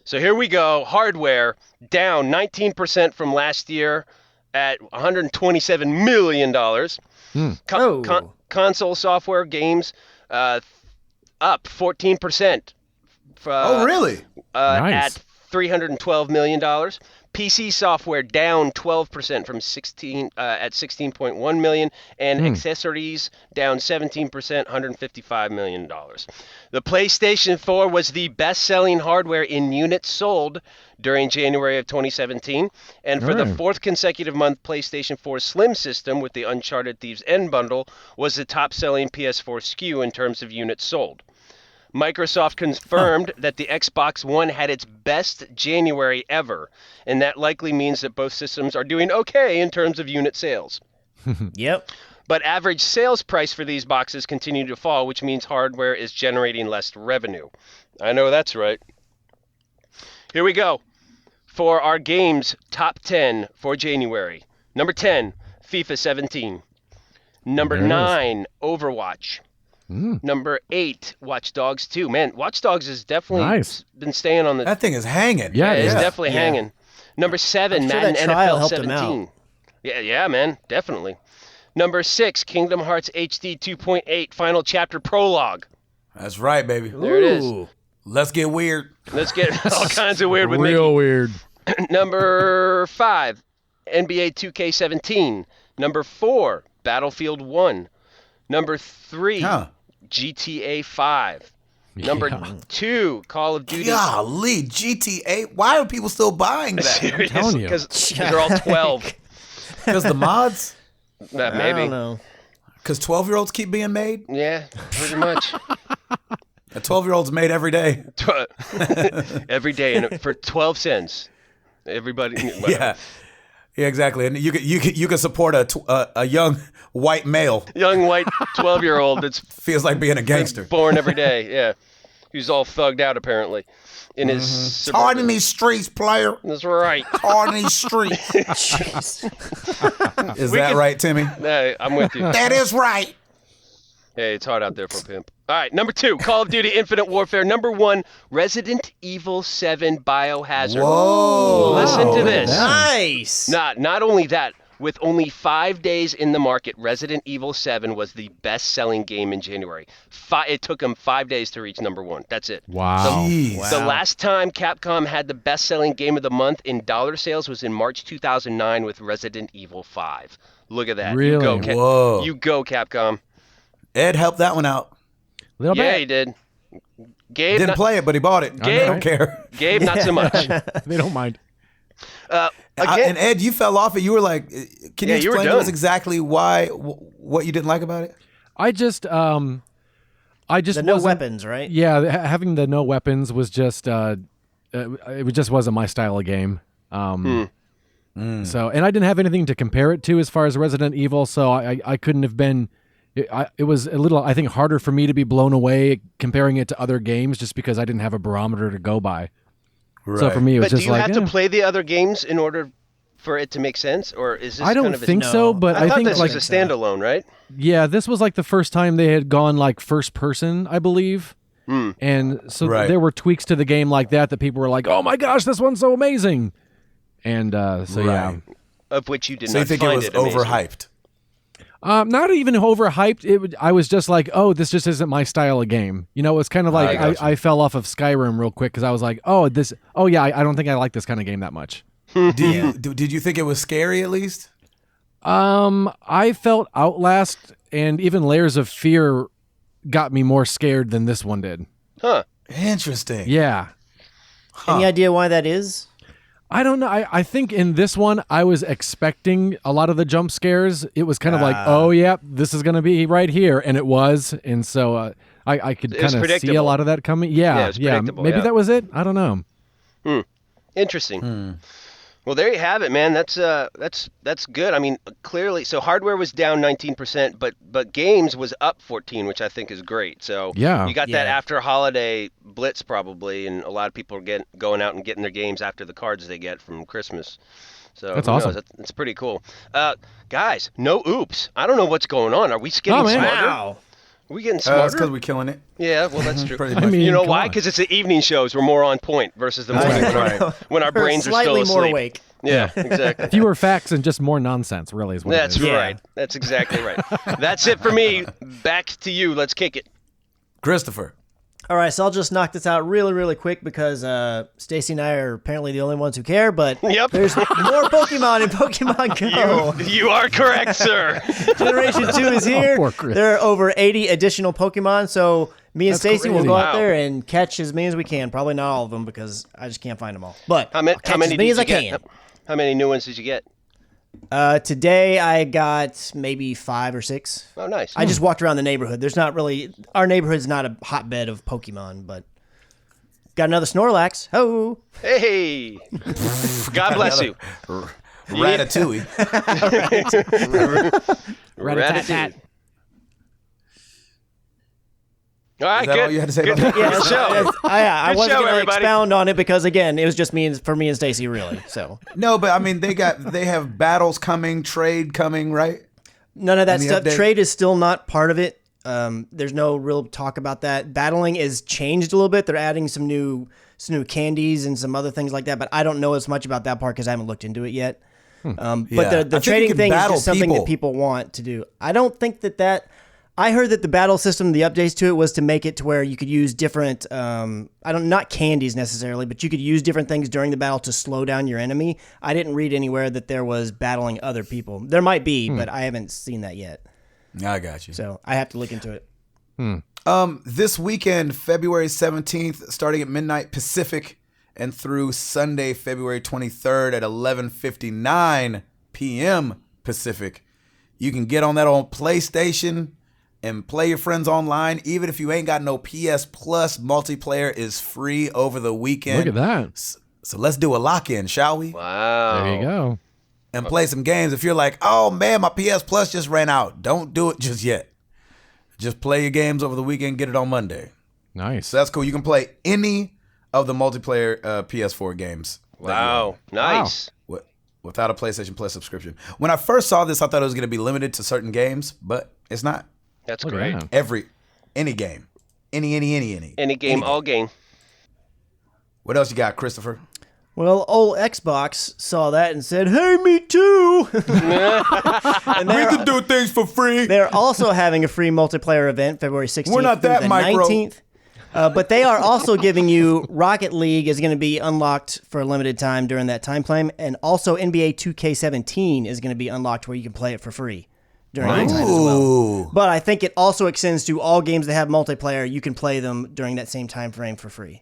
So here we go. Hardware down 19% from last year at $127 million. Console software games up 14%. Oh, really? Nice. At $312 million. PC software down 12% from 16 at 16.1 million, and accessories down 17%, $155 million. The PlayStation 4 was the best-selling hardware in units sold during January of 2017, and for the fourth consecutive month, PlayStation 4 Slim system with the Uncharted Thieves End bundle was the top-selling PS4 SKU in terms of units sold. Microsoft confirmed that the Xbox One had its best January ever, and that likely means that both systems are doing okay in terms of unit sales. Yep. But average sales price for these boxes continue to fall, which means hardware is generating less revenue. I know that's right. Here we go. For our games top 10 for January. Number 10, FIFA 17. Number 9, Overwatch. Number 8, Watch Dogs 2. Man, Watch Dogs has definitely been staying on the... That thing is hanging. Yeah, it's yeah. definitely hanging. Number 7, I'm sure Madden that trial NFL helped him 17. out. Yeah, man, definitely. Number 6, Kingdom Hearts HD 2.8 Final Chapter Prologue. That's right, baby. There it is. Ooh. Let's get weird. Let's get all kinds of weird with Real weird. Mickey. Number 5, NBA 2K17. Number 4, Battlefield 1. Number 3, GTA 5. Number 2, Call of Duty. Golly, GTA. Why are people still buying that? telling you. Because they're all 12. Because the mods? Maybe. I don't know. Because 12-year-olds keep being made? Yeah, pretty much. A 12-year-old's made every day. Every day, and for 12 cents. Everybody. Yeah. Yeah, exactly. And you could support a young white male. Young white 12-year-old that's Feels like being a gangster. born every day. Yeah, who's all thugged out apparently in his. Suburban. Hard in these streets, player. That's right. Hard in these streets. Jeez. Is that right, Timmy? Hey, I'm with you. That is right. Hey, it's hard out there for a pimp. All right, number 2, Call of Duty Infinite Warfare. Number 1, Resident Evil 7 Biohazard. Whoa. Listen to this. Nice. Not only that, with only 5 days in the market, Resident Evil 7 was the best-selling game in January. It took them 5 days to reach number 1. That's it. Wow. Jeez. The last time Capcom had the best-selling game of the month in dollar sales was in March 2009 with Resident Evil 5. Look at that. Really? Whoa. You go, Capcom. Ed helped that one out. Little Yeah, bit. he did. Gabe, Didn't play it, but he bought it. Gabe- I don't care. Gabe, not so much. They don't mind. Again, And Ed, you fell off it. You were like, can you Yeah, you were explain to done. us exactly why, what you didn't like about it? I just The no wasn't- weapons, right? Yeah, having the no weapons was just it just wasn't my style of game. So, and I didn't have anything to compare it to as far as Resident Evil, so I couldn't have been. It was a little, I think, harder for me to be blown away comparing it to other games just because I didn't have a barometer to go by. Right. So for me, it was but do just you like, have to play the other games in order for it to make sense, or is this I don't kind of think a, so, but I I thought think this like was a standalone, right? yeah, this was like the first time they had gone like first person, I believe. And so Right. there were tweaks to the game like that people were like, "Oh my gosh, this one's so amazing!" And so yeah, Right. Of which you did So not you think find it was amazing. overhyped? not even overhyped. I was just like, "Oh, this just isn't my style of game." You know, it's kind of like gotcha. I fell off of Skyrim real quick because I was like, "Oh, this. Oh yeah, I don't think I like this kind of game that much." Did you think it was scary at least? I felt Outlast and even Layers of Fear got me more scared than this one did. Huh. Interesting. Yeah. Any idea why that is? I don't know. I think in this one, I was expecting a lot of the jump scares. It was kind of like, oh, yeah, this is going to be right here. And it was. And so I could It was kind of see a predictable. lot of that coming. Yeah. it was predictable, Maybe yeah. that was it. I don't know. Interesting. Well, there you have it, man. That's good. I mean, clearly, so hardware was down 19%, but games was up 14, which I think is great. So Yeah. you got that Yeah. after holiday blitz probably, and a lot of people are going out and getting their games after the cards they get from Christmas. So That's who knows? awesome. That's pretty cool. Guys, no oops. I don't know what's going on. Are we getting Oh, man. smarter? Wow. Are we getting That's smarter? because we're killing it. Yeah, well, that's true. Pretty I much. mean, You know come why? on. Because it's the evening shows. We're more on point versus the morning Right, right. when our We're brains are slightly still more asleep. awake. Yeah, exactly. Fewer facts and just more nonsense, really, is what That's it is. Yeah. right. That's exactly right. That's it for me. Back to you. Let's kick it. Christopher. All right, so I'll just knock this out really, really quick because Stacy and I are apparently the only ones who care, but Yep. there's more Pokemon in Pokemon Go. You are correct, sir. Generation 2 is here. Poor Chris. There are over 80 additional Pokemon, so me and That's Stacy will crazy. go out Wow. there and catch as many as we can. Probably not all of them because I just can't find them all. But How many? I'll catch as many did as you I get? can. How many new ones did you get? Today I got maybe 5 or 6. Oh, nice. I just walked around the neighborhood. There's not really our neighborhood's not a hotbed of Pokemon, but got another Snorlax. Oh, Hey. God bless you. Ratatouille. Ratatouille. All right, Is that good. all you had to say Good. about that? yeah. Good show. I Good wasn't show, going to everybody. expound on it because again, it was just for me and Stacy really. So No, but I mean, they have battles coming, trade coming, right? none of that Any stuff. update? Trade is still not part of it. There's no real talk about that. Battling is changed a little bit. They're adding some new candies and some other things like that, but I don't know as much about that part because I haven't looked into it yet. Yeah. But I the think you trading can thing is battle just something people. that people want to do. I don't think that. I heard that the battle system, the updates to it, was to make it to where you could use different, not candies necessarily, but you could use different things during the battle to slow down your enemy. I didn't read anywhere that there was battling other people. There might be, but I haven't seen that yet. I got you. So I have to look into it. This weekend, February 17th, starting at midnight Pacific and through Sunday, February 23rd at 11:59 p.m. Pacific, you can get on that on PlayStation and play your friends online. Even if you ain't got no PS Plus, multiplayer is free over the weekend. Look at that. So let's do a lock-in, shall we? Wow. There you go. And play some games. If you're like, oh man, my PS Plus just ran out, don't do it just yet. Just play your games over the weekend, get it on Monday. Nice. So that's cool. You can play any of the multiplayer PS4 games. Wow. Nice. Without a PlayStation Plus subscription. When I first saw this, I thought it was going to be limited to certain games, but it's not. That's Look at great. that. Any game. Any. Any game, all game. What else you got, Christopher? Well, old Xbox saw that and said, "Hey, me too." And We can do things for free. they're also having a free multiplayer event February 16th We're not through that the micro. 19th. But they are also giving you Rocket League is going to be unlocked for a limited time during that time frame, and also NBA 2K17 is going to be unlocked where you can play it for free during that time as well. Ooh. But I think it also extends to all games that have multiplayer. You can play them during that same time frame for free.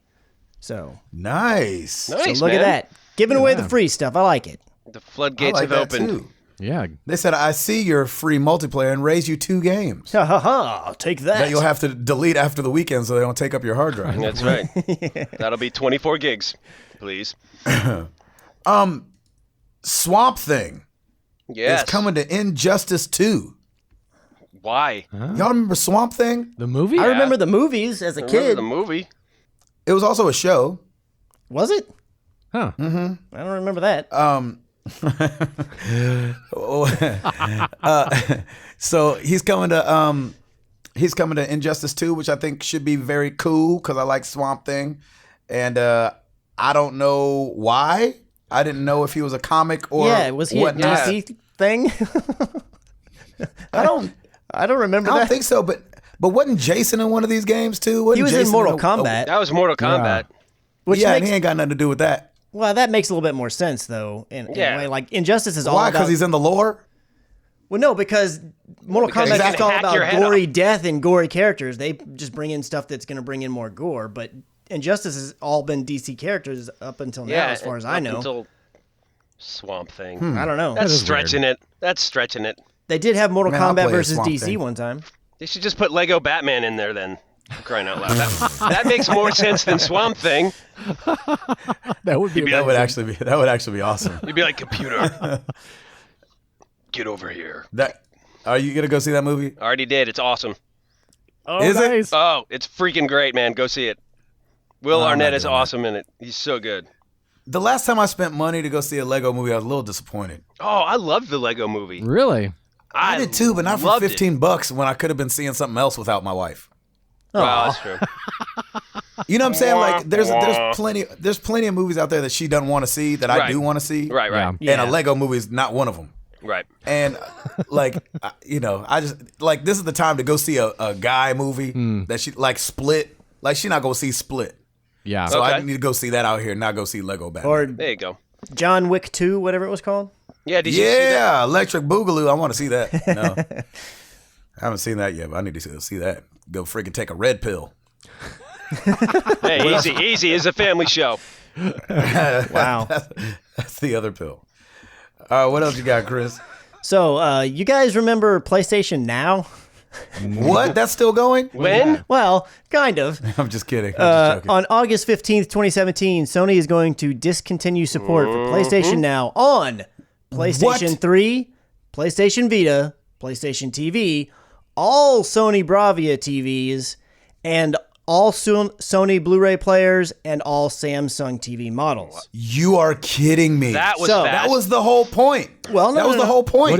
So Nice. Nice, look man. at that. Giving away the free stuff. I like it. The I floodgates like have that opened. too. Yeah. They said, I see your free multiplayer and raise you 2 games Ha ha ha. I'll take that. that you'll have to delete after the weekend so they don't take up your hard drive. That's right. That'll be 24 gigs, please. Swamp Thing Yes. is coming to Injustice 2. Why? Y'all remember Swamp Thing? The movie? I remember the movies as a Remember kid. the movie? It was also a show. Was it? Huh. I don't remember that. So he's coming to Injustice 2, which I think should be very cool because I like Swamp Thing, and I don't know why. I didn't know if he was a comic or was he a whatnot. DC thing? I don't remember I don't that. think so, but wasn't Jason in one of these games too? Wasn't He was in Jason Mortal Kombat, That was Mortal Kombat. which yeah, and makes he ain't got nothing to do with that. well, that makes a little bit more sense though. In Yeah. a way, like Injustice is all Why? about. Because he's in the lore. Well, no, because Mortal Because Kombat he is can all hack about your head gory off. death and gory characters. They just bring in stuff that's going to bring in more gore. But Injustice has all been DC characters up until now, as far as I up know. Until Swamp Thing. I don't know. That's is stretching it. That's stretching it. They did have Mortal Man, I'll Kombat play a versus Swamp DC Thing. one time. They should just put Lego Batman in there then. For crying out loud. That makes more sense than Swamp Thing. That would be That would actually be awesome. You'd be like, computer, get over here. Are you gonna go see that movie? I already did. It's awesome. Oh, Is it? nice. Oh, it's freaking great, man. Go see it. Will I'm Arnett not is doing that. awesome in it. He's so good. The last time I spent money to go see a Lego movie, I was a little disappointed. Oh, I loved the Lego movie. Really? I did too, but not for loved it. $15 when I could have been seeing something else without my wife. Wow, that's true. You know what I'm saying? Like there's plenty of movies out there that she doesn't want to see that I Right. do want to see. Right, right, Yeah. And a Lego movie is not one of them. right. And I just like this is the time to go see a guy movie that she like Split. Like she not gonna see Split. Yeah. So I Okay. need to go see that out here, not go see Lego Batman. Or There you go. John Wick 2, whatever it was called. Yeah, did you see that? yeah, Electric Boogaloo. I want to see that. No, I haven't seen that yet, but I need to see that. Go freaking take a red pill. Hey, easy. It's a family show. Wow. That's the other pill. All right, what else you got, Chris? So, you guys remember PlayStation Now? What? That's still going? When? Well, kind of. I'm just kidding. I'm just joking. On August 15th, 2017, Sony is going to discontinue support for PlayStation Now on PlayStation What? 3, PlayStation Vita, PlayStation TV, all Sony Bravia TVs, and all Sony Blu-ray players, and all Samsung TV models. You are kidding me. That was So- fast. That was the whole point. Well, no, that was no, the no. whole point.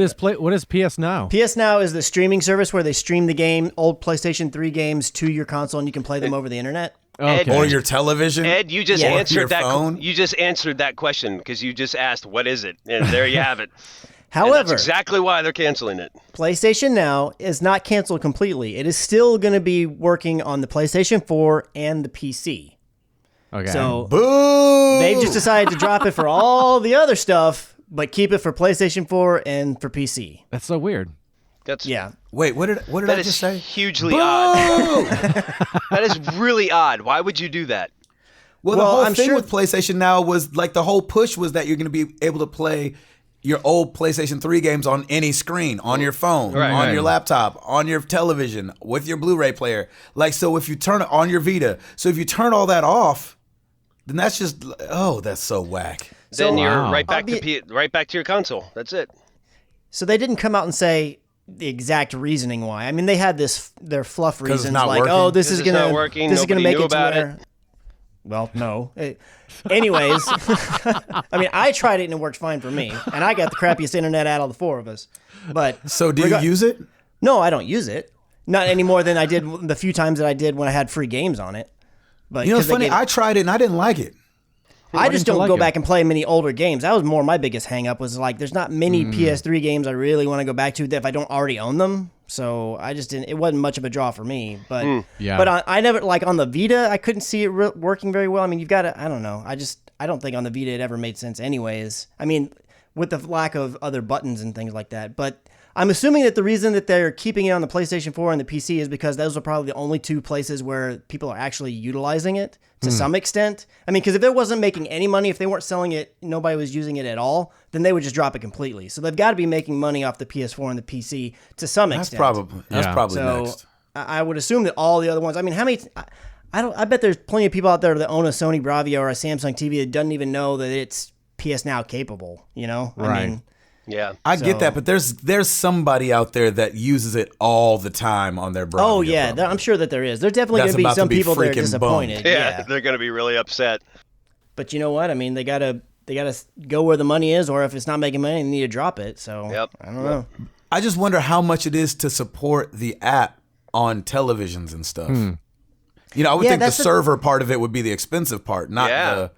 What is PS Now? PS Now is the streaming service where they stream the game, old PlayStation 3 games to your console, and you can play them over the internet. Okay. or your television. Ed, you just Yeah. Or your answered that. phone. You just answered that question because you just asked, "What is it?" And there you have it. And However, that's exactly why they're canceling it. PlayStation Now is not canceled completely. It is still going to be working on the PlayStation 4 and the PC. Okay. So Boo! they've just decided to drop it for all the other stuff, but keep it for PlayStation 4 and for PC. That's so weird. That's Yeah. Wait, what did That I is just say? hugely odd. Boo! That is really odd. Why would you do that? Well, the Well, whole I'm thing sure- with PlayStation Now was like the whole push was that you're going to be able to play your old PlayStation 3 games on any screen, on your phone, on your laptop, on your television, with your Blu-ray player. Like, so if you turn it on your Vita, so if you turn all that off, then that's just, that's so whack. Then you're right back to your console. That's it. So they didn't come out and say the exact reasoning why. I mean, they had their fluff reasons like, working. This is gonna make it to where. it. Well, no. Anyways, I mean, I tried it and it worked fine for me, and I got the crappiest internet out of the four of us. But so, do you use it? No, I don't use it. Not any more than I did the few times that I did when I had free games on it. But you know, it's funny. I tried it and I didn't like it. I just don't go back and play many older games. That was more my biggest hang up was like there's not many PS3 games I really want to go back to that if I don't already own them. So I just didn't. It wasn't much of a draw for me. But but I never like on the Vita. I couldn't see it working very well. I mean, you've got to. I don't know. I don't think on the Vita it ever made sense. Anyways, I mean, with the lack of other buttons and things like that. But I'm assuming that the reason that they're keeping it on the PlayStation 4 and the PC is because those are probably the only two places where people are actually utilizing it to some extent. I mean, because if it wasn't making any money, if they weren't selling it, nobody was using it at all, then they would just drop it completely. So they've got to be making money off the PS4 and the PC to some extent. That's probably so next. I would assume that all the other ones. I mean, how many? I bet there's plenty of people out there that own a Sony Bravia or a Samsung TV that doesn't even know that it's PS Now capable. You know, right? I mean, yeah, I get that, but there's somebody out there that uses it all the time on their Bravia. Oh yeah, I'm sure that there is. There's definitely going to be some people that are disappointed. Yeah, they're going to be really upset. But you know what? I mean, they gotta go where the money is, or if it's not making money, they need to drop it. So I don't know. I just wonder how much it is to support the app on televisions and stuff. You know, I would think the server part of it would be the expensive part, not the.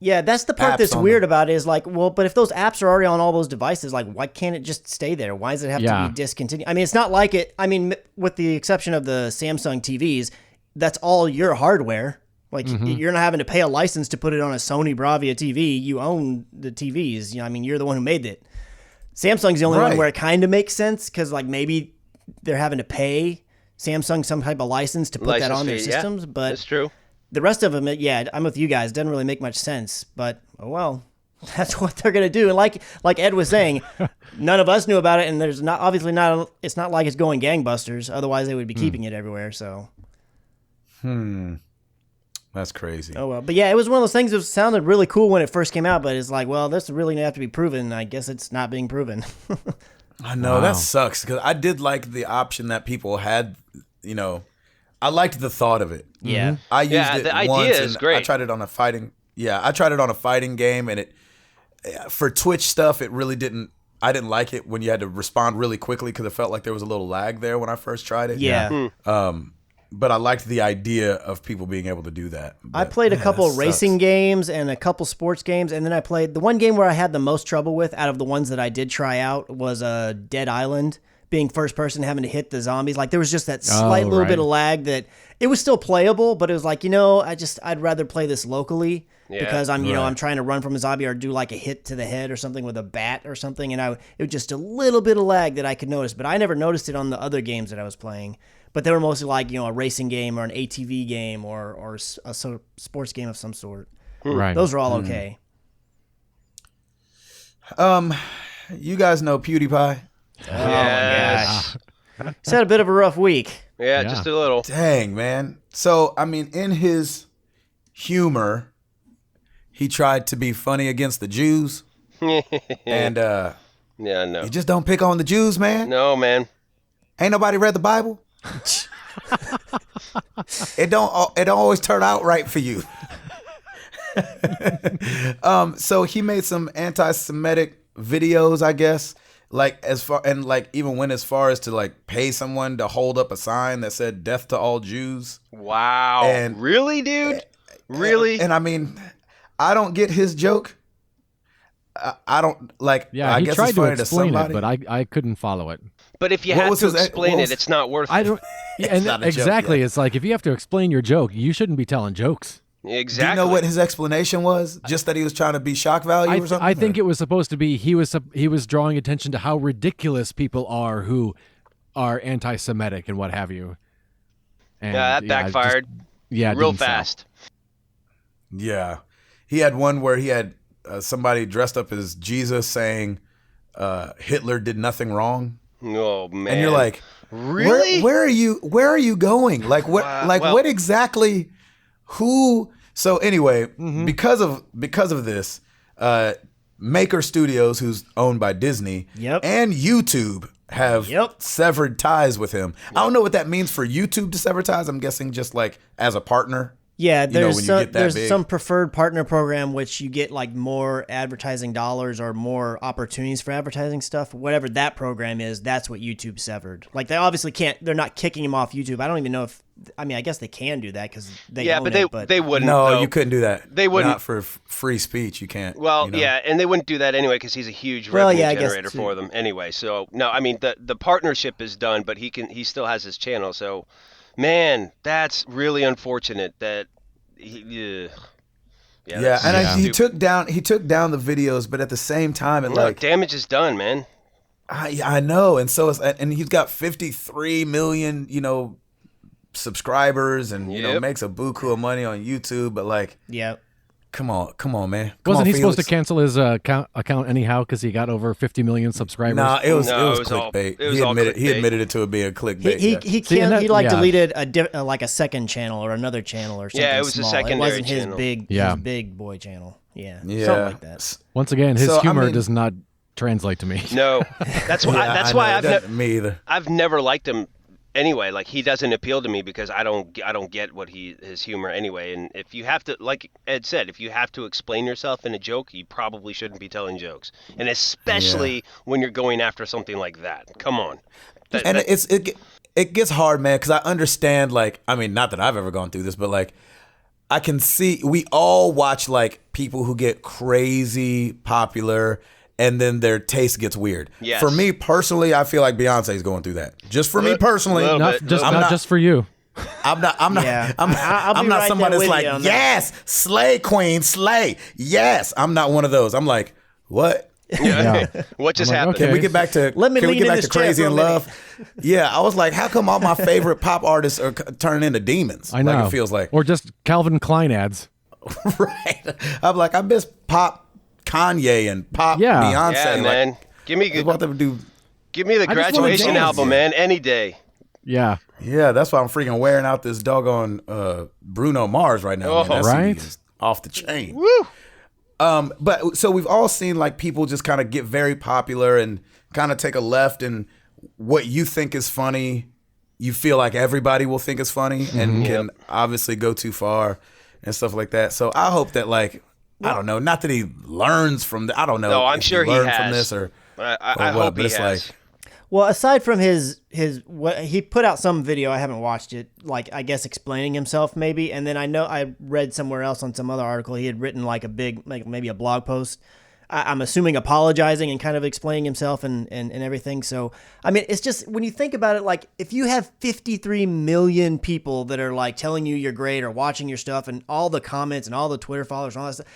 Yeah, that's the part that's weird about it is like, well, but if those apps are already on all those devices, like, why can't it just stay there? Why does it have to be discontinued? I mean, it's not like it. I mean, with the exception of the Samsung TVs, that's all your hardware. Like, you're not having to pay a license to put it on a Sony Bravia TV. You own the TVs. You know, I mean, you're the one who made it. Samsung's the only one where it kind of makes sense because, like, maybe they're having to pay Samsung some type of license to put that on their systems. But that's true. The rest of them, I'm with you guys. Doesn't really make much sense, but oh well, that's what they're gonna do. And like Ed was saying, none of us knew about it, and there's not obviously not. It's not like it's going gangbusters. Otherwise, they would be keeping it everywhere. So, that's crazy. Oh well, but yeah, it was one of those things that sounded really cool when it first came out, but it's like, well, this really have to be proven. I guess it's not being proven. I know that sucks because I did like the option that people had. You know. I liked the thought of it. Yeah. I used it the once. idea is great. I tried it on a fighting. Yeah, I tried it on a fighting game, and for Twitch stuff, it really didn't. I didn't like it when you had to respond really quickly because it felt like there was a little lag there when I first tried it. Yeah. But I liked the idea of people being able to do that. But, I played a couple racing games and a couple sports games, and then I played the one game where I had the most trouble with out of the ones that I did try out was Dead Island. Being first person, having to hit the zombies, like there was just that slight little bit of lag that it was still playable, but it was like, I'd rather play this locally because I'm trying to run from a zombie or do like a hit to the head or something with a bat or something, and it was just a little bit of lag that I could notice, but I never noticed it on the other games that I was playing. But they were mostly like a racing game or an ATV game or a sports game of some sort. Right, those are all okay. You guys know PewDiePie? Oh my gosh. He's had a bit of a rough week. Yeah, just a little. Dang, man. So, I mean, in his humor, he tried to be funny against the Jews. And no. You just don't pick on the Jews, man. No, man. Ain't nobody read the Bible? It don't always turn out right for you. So he made some anti-Semitic videos, I guess. Like even went as far as to like pay someone to hold up a sign that said "Death to all Jews." Wow! And really, dude? Really? And I mean, I don't get his joke. I don't like. Yeah, I he guess tried it's to funny explain to it, but I couldn't follow it. But if you have to explain it, it's not worth it. I don't. Exactly. Joke, it's like if you have to explain your joke, you shouldn't be telling jokes. Exactly. Do you know what his explanation was? Just that he was trying to be shock value or something? I think it was supposed to be he was drawing attention to how ridiculous people are who are anti-Semitic and what have you. And, that backfired. Real fast. Yeah. He had one where he had somebody dressed up as Jesus saying, Hitler did nothing wrong. Oh man. And you're like, really? Where are you going? Like what? What exactly? Who? So anyway, because of this, Maker Studios, who's owned by Disney, and YouTube have severed ties with him. I don't know what that means for YouTube to sever ties. I'm guessing just like as a partner. Yeah, there's some preferred partner program which you get like more advertising dollars or more opportunities for advertising stuff. Whatever that program is, that's what YouTube severed. Like they obviously can't. They're not kicking him off YouTube. I don't even know if. I mean, I guess they can do that because they own it, but they wouldn't. No, though. you couldn't do that. They wouldn't. Not for free speech. You can't. Well, you know? yeah, and they wouldn't do that anyway because he's a huge revenue generator for them anyway. So no, I mean the partnership is done, but he still has his channel. So, man, that's really unfortunate that. He took down the videos, but at the same time, damage is done, man. I know, and so and he's got 53 million, subscribers, and makes a buku of money on YouTube, but like, come on, man. Wasn't he supposed to cancel his account anyhow because he got over 50 million subscribers? Nah, it was clickbait. He admitted it to being a clickbait. He deleted a second channel or another channel or something. Yeah, it was small. a secondary It wasn't channel. his big boy channel. Yeah, something like that. Once again, his humor does not translate to me. No, that's why me either. I've never liked him. Anyway, like he doesn't appeal to me because I don't get what his humor anyway. And if you have to, like Ed said, if you have to explain yourself in a joke, you probably shouldn't be telling jokes, and especially when you're going after something like that. Come on. It gets hard, man, because I understand. Like, I mean, not that I've ever gone through this, but like, I can see we all watch like people who get crazy popular. And then their taste gets weird. Yes. For me personally, I feel like Beyonce's going through that. Just for me personally, not just for you. I'm not somebody that's like, yes, slay queen, slay. Yes, I'm not one of those. I'm like, what? Yeah. What just happened? Can we get back to Crazy in Love? Yeah, I was like, how come all my favorite pop artists are turning into demons? I know. Like, it feels like, or just Calvin Klein ads. Right. I'm like, I miss pop. Kanye and pop Beyonce. Yeah, man. Like, give me the Graduation album, man, any day. Yeah. Yeah, that's why I'm freaking wearing out this doggone Bruno Mars right now. Oh, man. That right? CD is off the chain. Woo! But so we've all seen like people just kind of get very popular and kind of take a left, and what you think is funny, you feel like everybody will think is funny, and can obviously go too far and stuff like that. So I hope that like. I don't know. Not that he learns from I don't know. No, I'm sure he has. From this or I hope he has. Well, aside from his what he put out some video, I haven't watched it. Like I guess explaining himself maybe, and then I know I read somewhere else on some other article he had written like a big maybe a blog post. I'm assuming apologizing and kind of explaining himself and everything. So, I mean, it's just when you think about it, like if you have 53 million people that are like telling you you're great or watching your stuff and all the comments and all the Twitter followers and all that stuff,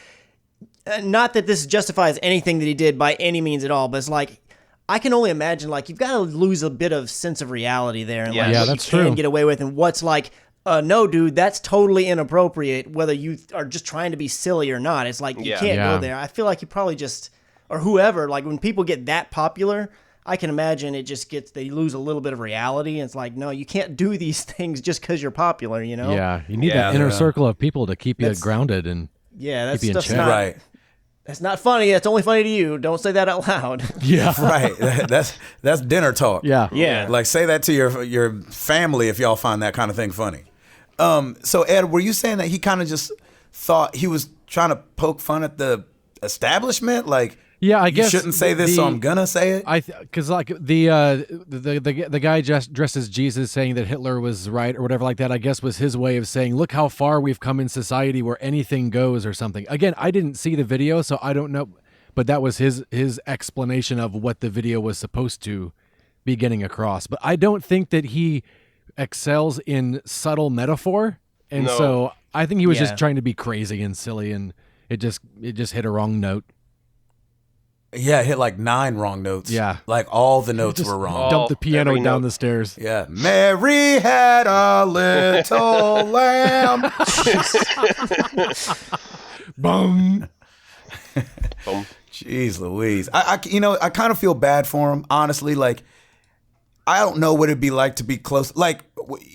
not that this justifies anything that he did by any means at all, but it's like, I can only imagine like you've got to lose a bit of sense of reality there. And like, that's true. Can get away with and what's like, no, dude, that's totally inappropriate, whether you are just trying to be silly or not. It's like, you can't go there. I feel like you probably just, or whoever, like when people get that popular, I can imagine it just they lose a little bit of reality. And it's like, no, you can't do these things just because you're popular, you know? Yeah, you need that inner circle of people to keep you grounded and that's keep you in check. Right. That's not funny. That's only funny to you. Don't say that out loud. Yeah. Right. That's dinner talk. Yeah. Yeah. Like say that to your family if y'all find that kind of thing funny. So Ed, were you saying that he kind of just thought he was trying to poke fun at the establishment? Like, yeah, I guess you shouldn't say this, so I'm gonna say it. Because like the guy dressed as Jesus saying that Hitler was right or whatever like that, I guess was his way of saying, look how far we've come in society where anything goes or something. Again, I didn't see the video, so I don't know, but that was his explanation of what the video was supposed to be getting across. But I don't think that he excels in subtle metaphor, and so I think he was just trying to be crazy and silly, and it just hit a wrong note. Yeah, it hit like 9 wrong notes. Yeah. Like all the notes were wrong. Dumped the piano down the stairs. Yeah. Mary had a little lamb. Boom. Boom. Jeez Louise. I kind of feel bad for him, honestly. Like, I don't know what it'd be like to be close. Like,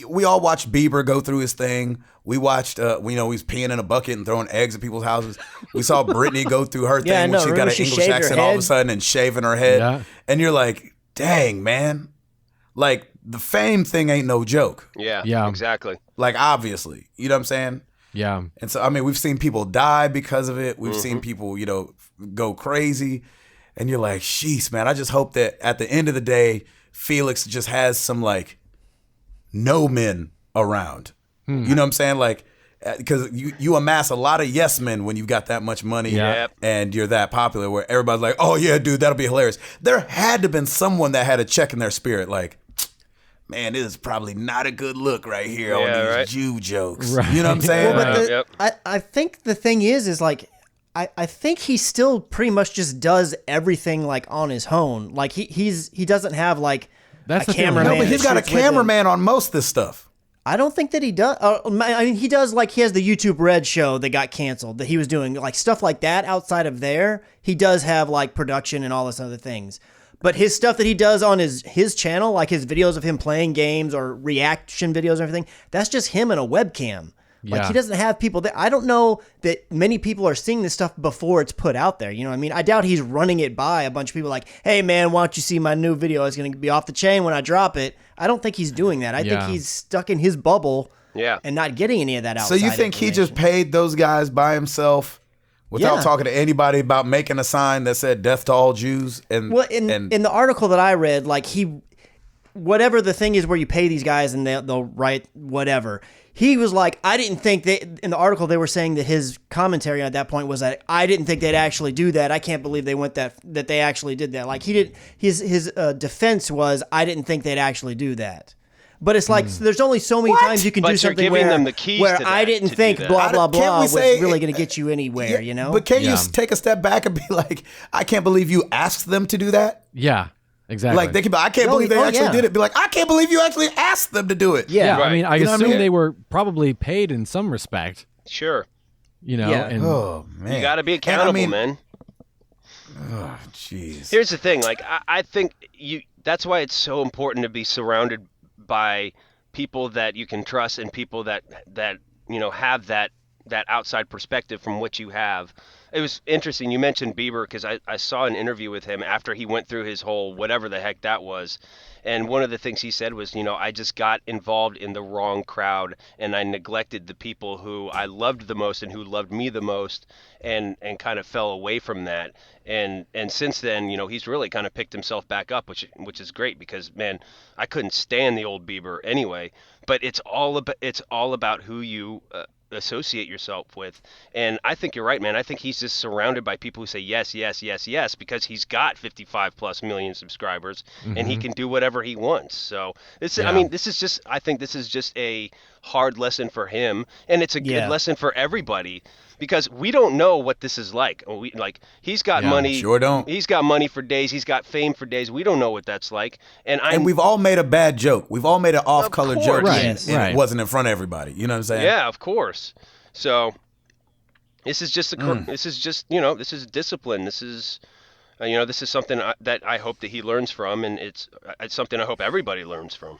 we all watched Bieber go through his thing. We watched, he's peeing in a bucket and throwing eggs at people's houses. We saw Britney go through her thing when she got an English accent all of a sudden and shaving her head. Yeah. And you're like, dang, man. Like, the fame thing ain't no joke. Yeah, exactly. Like, obviously. You know what I'm saying? Yeah. And so, I mean, we've seen people die because of it. We've seen people, go crazy. And you're like, sheesh, man. I just hope that at the end of the day, Felix just has some, like, no men around. You know what I'm saying? Like, because you amass a lot of yes men when you've got that much money and you're that popular where everybody's like, oh, yeah, dude, that'll be hilarious. There had to have been someone that had a check in their spirit like, man, this is probably not a good look right here on these Jew jokes. Right. You know what I'm saying? Well, but I think the thing is like, I think he still pretty much just does everything like on his own. Like he doesn't have like a cameraman. No, but he's got a cameraman on most of this stuff. I don't think that he does. I mean, he does, like, he has the YouTube Red show that got canceled that he was doing, like, stuff like that outside of there. He does have, like, production and all this other things. But his stuff that he does on his channel, like his videos of him playing games or reaction videos and everything, that's just him and a webcam. Like, he doesn't have people that, I don't know that many people are seeing this stuff before it's put out there. You know what I mean? I doubt he's running it by a bunch of people like, hey, man, why don't you see my new video? It's going to be off the chain when I drop it. I don't think he's doing that. I think he's stuck in his bubble and not getting any of that outside. So you think he just paid those guys by himself without talking to anybody about making a sign that said death to all Jews? And well, in the article that I read, like whatever the thing is where you pay these guys and they'll write whatever. He was like, I didn't think in the article they were saying that his commentary at that point was that I didn't think they'd actually do that. I can't believe they went that they actually did that. Like his defense was, I didn't think they'd actually do that. But it's like, there's only so many times you can do something where I didn't think blah, blah, blah was really going to get you anywhere, you know? But can't you take a step back and be like, I can't believe you asked them to do that? Yeah. Exactly. Like, they can be like, I can't believe they actually did it. Be like, I can't believe you actually asked them to do it. Yeah. Right. I mean, I assume they were probably paid in some respect. Sure. You know? Yeah. And oh, man. You got to be accountable, man. Oh, jeez. Here's the thing. Like, I think that's why it's so important to be surrounded by people that you can trust and people that have that outside perspective from what you have. It was interesting. You mentioned Bieber because I saw an interview with him after he went through his whole whatever the heck that was. And one of the things he said was, I just got involved in the wrong crowd and I neglected the people who I loved the most and who loved me the most and kind of fell away from that. And since then, he's really kind of picked himself back up, which is great because, man, I couldn't stand the old Bieber anyway. But it's all about who you associate yourself with. And I think you're right, man. I think he's just surrounded by people who say yes, yes, yes, yes, because he's got 55 plus million subscribers and he can do whatever he wants. So I think this is just a hard lesson for him. And it's a good lesson for everybody because we don't know what this is like. He's got money. Sure don't. He's got money for days. He's got fame for days. We don't know what that's like. And we've all made a bad joke. We've all made an off-color joke. Right. And it wasn't in front of everybody. You know what I'm saying? Yeah, of course. So this is just this is discipline. This is this is something that I hope that he learns from, and it's something I hope everybody learns from.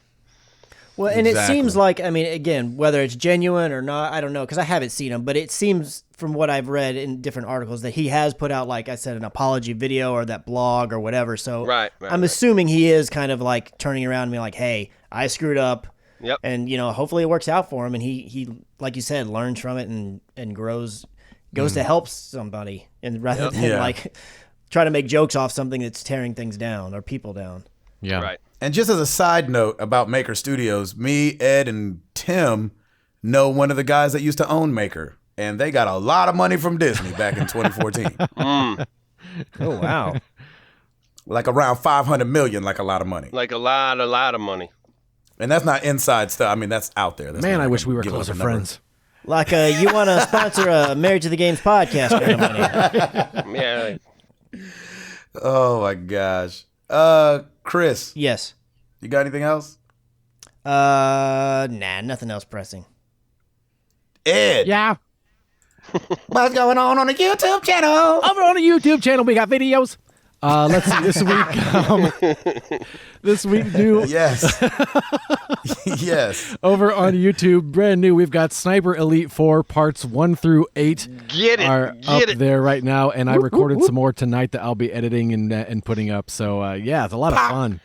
Well, and it seems like, I mean, again, whether it's genuine or not, I don't know, because I haven't seen him, but it seems from what I've read in different articles that he has put out, like I said, an apology video or that blog or whatever. So I'm assuming he is kind of like turning around and being like, hey, I screwed up. Yep. And, hopefully it works out for him. And he like you said, learns from it and goes to help somebody. And rather than like try to make jokes off something that's tearing things down or people down. Yeah. Right. And just as a side note about Maker Studios, me, Ed, and Tim know one of the guys that used to own Maker. And they got a lot of money from Disney back in 2014. Oh, wow. Like around 500 million, like a lot of money. Like a lot of money. And that's not inside stuff. I mean, that's out there. That's Man, I wish we were closer friends. Like you want to sponsor a Married to the Games podcast kind of money. Yeah. Oh, my gosh. Chris. Yes. You got anything else? Nah, nothing else pressing. Ed. Yeah. What's going on the YouTube channel? Over on the YouTube channel, we got videos. Let's see this week new Yes. Yes. over on YouTube, brand new. We've got Sniper Elite 4 parts 1 through 8 Get it. are Get up it. there right now, and I recorded some more tonight that I'll be editing and putting up. So yeah, it's a lot of fun.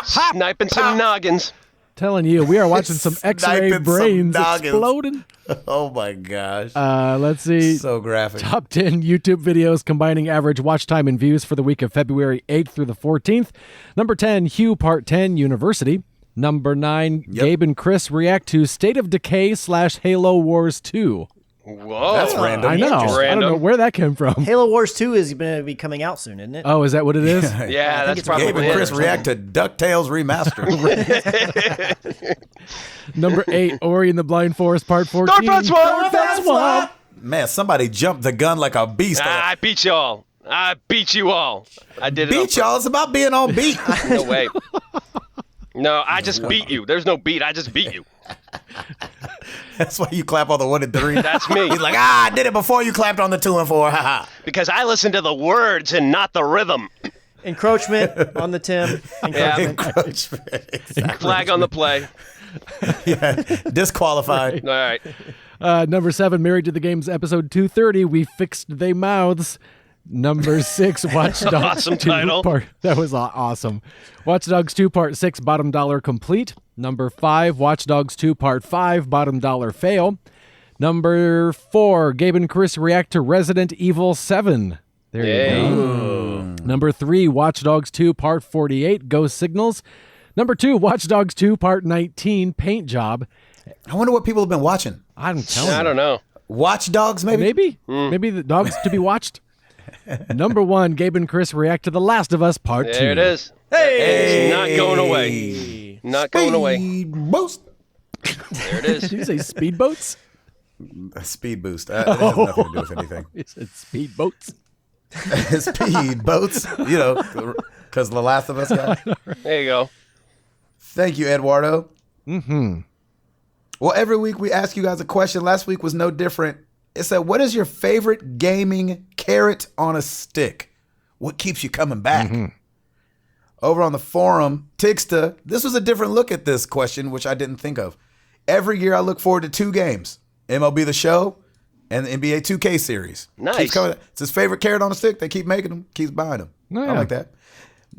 Sniping some noggins. Telling you, we are watching some X-ray Sniping some brains noggins. exploding. Oh my gosh. Let's see. So graphic. Top 10 YouTube videos combining average watch time and views for the week of February 8th through the 14th. Number 10, Hugh Part 10 University. Number 9, Gabe and Chris react to State of Decay / Halo Wars 2. Whoa. That's random. I know. I don't Random. know where that came from. Halo Wars 2 is going to be coming out soon, isn't it? Oh, is that what it is? Yeah, that's it's probably Gabe and it. Chris react to DuckTales Remastered. Number 8, Ori and the Blind Forest Part 14. Northwest Swamp! Man, somebody jumped the gun like a beast. I beat y'all. I beat you all. I did it. Beat y'all. It's about being on beat. No way. No, I just beat you. There's no beat. I just beat you. That's why you clap on the 1 and 3. That's me. He's like, I did it before you clapped on the 2 and 4. Ha ha. Because I listen to the words and not the rhythm. Encroachment on the Tim. Yeah. Encroachment. Exactly. Flag on the play. Yeah. Disqualified. All right. Number 7, Married to the Games episode 230. We fixed they mouths. Number 6, Watch Dogs Awesome 2 title. That was awesome. Watch Dogs 2 Part 6, bottom dollar complete. Number 5, Watch Dogs 2 Part 5, bottom dollar fail. Number 4, Gabe and Chris react to Resident Evil 7. There Yay. you go. Number 3, Watch Dogs 2 Part 48, Ghost Signals. Number 2, Watch Dogs 2 Part 19, Paint Job. I wonder what people have been watching. I'm telling you. I don't know. Watch Dogs, maybe? Maybe. Maybe the dogs to be watched. Number 1, Gabe and Chris react to The Last of Us Part 2. There it is. Hey! It's not going away. Not going away. Speed boost. There it is. Did you say speedboats? Speed boost. That has nothing to do with anything. You said speedboats. Speed boats, because The Last of Us guy. There you go. Thank you, Eduardo. Mm-hmm. Well, every week we ask you guys a question. Last week was no different. It said, what is your favorite gaming carrot on a stick? What keeps you coming back? Mm-hmm. Over on the forum, Tigsta, this was a different look at this question, which I didn't think of. Every year I look forward to 2 games, MLB The Show and the NBA 2K series. Nice. Keeps coming. It's his favorite carrot on a stick. They keep making them, keeps buying them. Oh, yeah. I like that.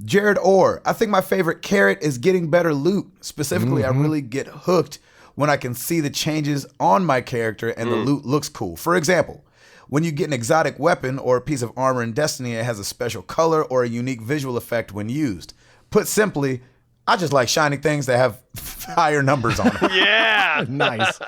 Jared Orr, I think my favorite carrot is getting better loot. Specifically, I really get hooked when I can see the changes on my character and the loot looks cool. For example, when you get an exotic weapon or a piece of armor in Destiny, it has a special color or a unique visual effect when used. Put simply, I just like shiny things that have higher numbers on them. Yeah. Nice.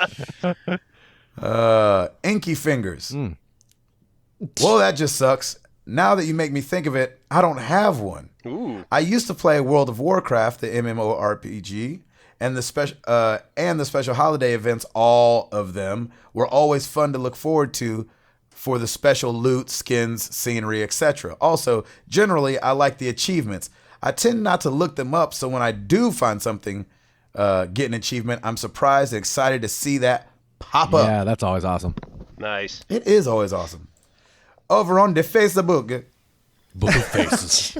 Inky Fingers. Well, that just sucks. Now that you make me think of it, I don't have one. Ooh. I used to play World of Warcraft, the MMORPG, and the special holiday events. All of them were always fun to look forward to for the special loot, skins, scenery, etc. Also, generally, I like the achievements. I tend not to look them up, so when I do find something, get an achievement, I'm surprised and excited to see that pop up. Yeah, that's always awesome. Nice. It is always awesome. Over on the Facebook, Book of Faces.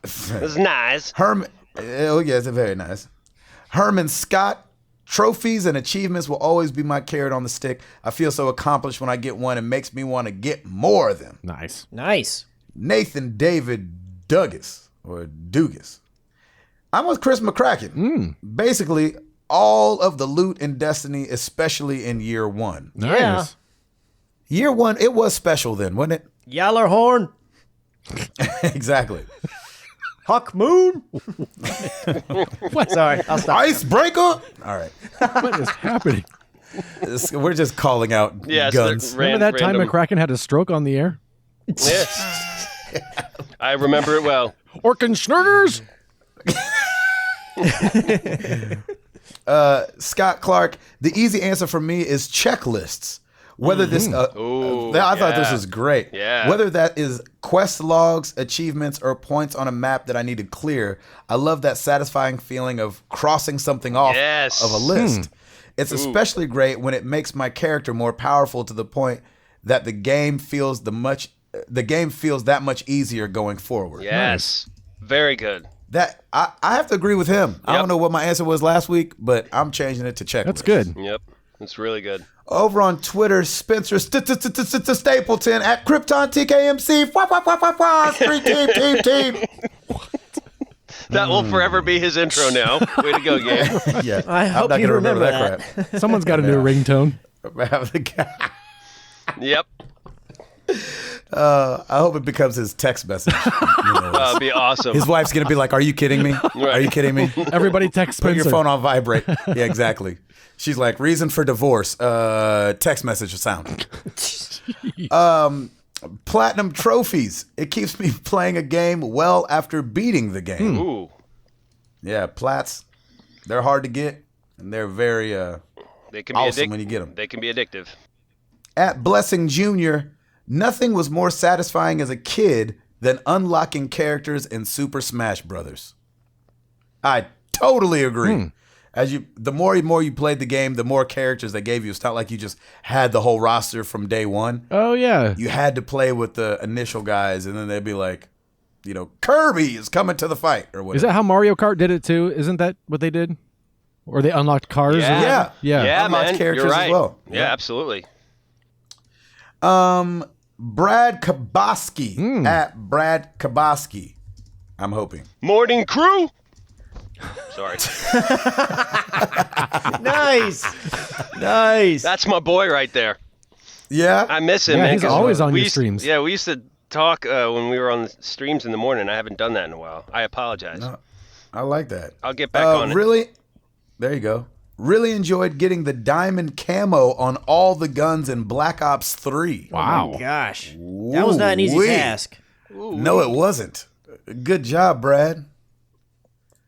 It's nice. Herman, oh yes, very nice. Herman Scott, trophies and achievements will always be my carrot on the stick. I feel so accomplished when I get one. It makes me want to get more of them. Nice. Nice. Nathan David Dugas, or Dugas. I'm with Chris McCracken. Basically, all of the loot in Destiny, especially in year 1. Nice. Yeah. Year 1, it was special then, wasn't it? Yaller horn. Exactly. Huck Moon. Sorry, I'll stop. Icebreaker. All right. What is happening? We're just calling out Yes. guns. Remember that time McCracken had a stroke on the air? Yeah. I remember it well. Orkenschnurgers! Scott Clark, the easy answer for me is checklists. Whether this, Ooh, I thought this yeah. was great. Yeah. Whether that is quest logs, achievements, or points on a map that I need to clear, I love that satisfying feeling of crossing something off Yes. of a list. It's especially great when it makes my character more powerful to the point that the game feels that much easier going forward. Yes. Very good. That I have to agree with him. I don't know what my answer was last week, but I'm changing it to checklist. That's good. Yep. That's really good. Over on Twitter, Spencer Stapleton at Krypton TKMC. Team. That will forever be his intro now. Way to go, Gabe. Yeah, I hope you remember that. crap. Someone's got a new ringtone. Yep. I hope it becomes his text message. That'd be awesome. His wife's gonna be like, "Are you kidding me? Are you kidding me? Everybody text Put Spencer. your phone on vibrate." Yeah, exactly. She's like, "Reason for divorce? Text message sound." Platinum trophies. It keeps me playing a game well after beating the game. Ooh. Yeah, plats. They're hard to get, and they're very They can be awesome when you get them. They can be addictive. At Blessing Jr., nothing was more satisfying as a kid than unlocking characters in Super Smash Brothers. I totally agree. The more you played the game, the more characters they gave you. It's not like you just had the whole roster from day one. Oh, yeah. You had to play with the initial guys, and then they'd be like, Kirby is coming to the fight, or whatever. Is that how Mario Kart did it, too? Isn't that what they did? Or they unlocked cars? Yeah. Yeah. Unlocked man. characters You're right. as well. Yeah, absolutely. Brad Kaboski at Brad Kaboski. I'm hoping. Morning crew. Sorry. Nice. That's my boy right there. Yeah. I miss him, Yeah, man. he's 'cause always on we your used- streams. Yeah, we used to talk when we were on the streams in the morning. I haven't done that in a while. I apologize. No, I like that. I'll get back on it. Really? There you go. Really enjoyed getting the diamond camo on all the guns in Black Ops 3. Wow. Gosh. That was not an easy Ooh-wee. task. No, it wasn't. Good job, Brad.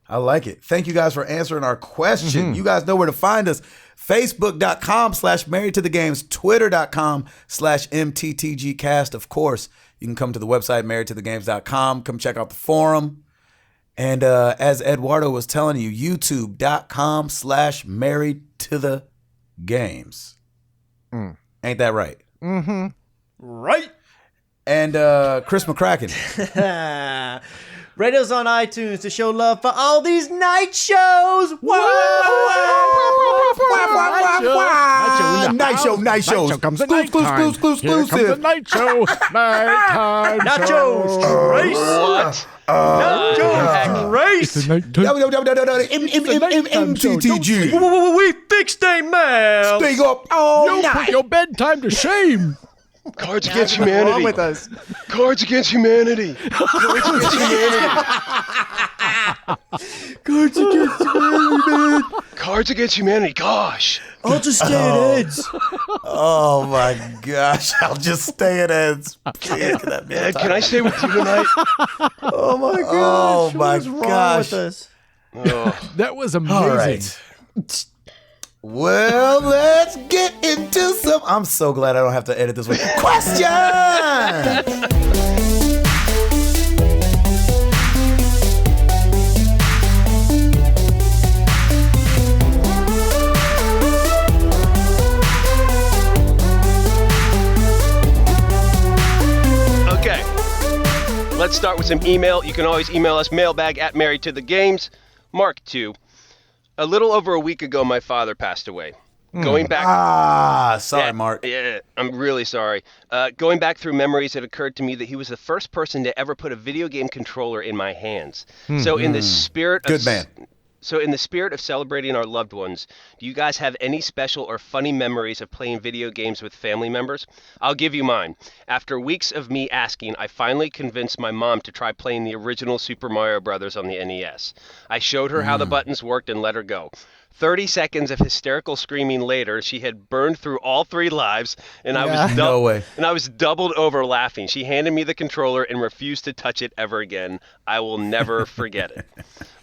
I like it. Thank you guys for answering our question. You guys know where to find us. Facebook.com/Married to the Games, Twitter.com/MTTGcast. Of course, you can come to the website, marriedtothegames.com. Come check out the forum. And as Eduardo was telling you, YouTube.com/Married to the Games. Ain't that right? Right. And Chris McCracken. Rate us on iTunes to show love for all these night shows. Night show. Night show comes at nighttime. Here comes the night show. Nighttime Nachos Trace. What? Nachos Trace. MTTG. We fixed they man. Stay up all You put night. your bedtime to shame. Cards Against What's wrong Humanity. with us? Cards Against Humanity. Cards Against Humanity. Cards Against Humanity, man. Cards Against Humanity. Gosh. I'll just stay at Ed's. Oh my gosh. I'll just stay at Ed's. Ed, can I stay with you tonight? Oh my gosh. Oh my What's wrong gosh. with us? Oh. That was amazing. All right. Well, let's get into some. I'm so glad I don't have to edit this one. Question! Okay. Let's start with some email. You can always email us, mailbag@marriedtothegames. Mark 2. A little over a week ago, my father passed away. Going back... Sorry, Yeah, Mark. Yeah, I'm really sorry. Going back through memories, it occurred to me that he was the first person to ever put a video game controller in my hands. So in the spirit of Good man. So in the spirit of celebrating our loved ones, do you guys have any special or funny memories of playing video games with family members? I'll give you mine. After weeks of me asking, I finally convinced my mom to try playing the original Super Mario Brothers on the NES. I showed her how the buttons worked and let her go. 30 seconds of hysterical screaming later, she had burned through all 3 lives, and I was No way. and I was doubled over laughing. She handed me the controller and refused to touch it ever again. I will never forget it.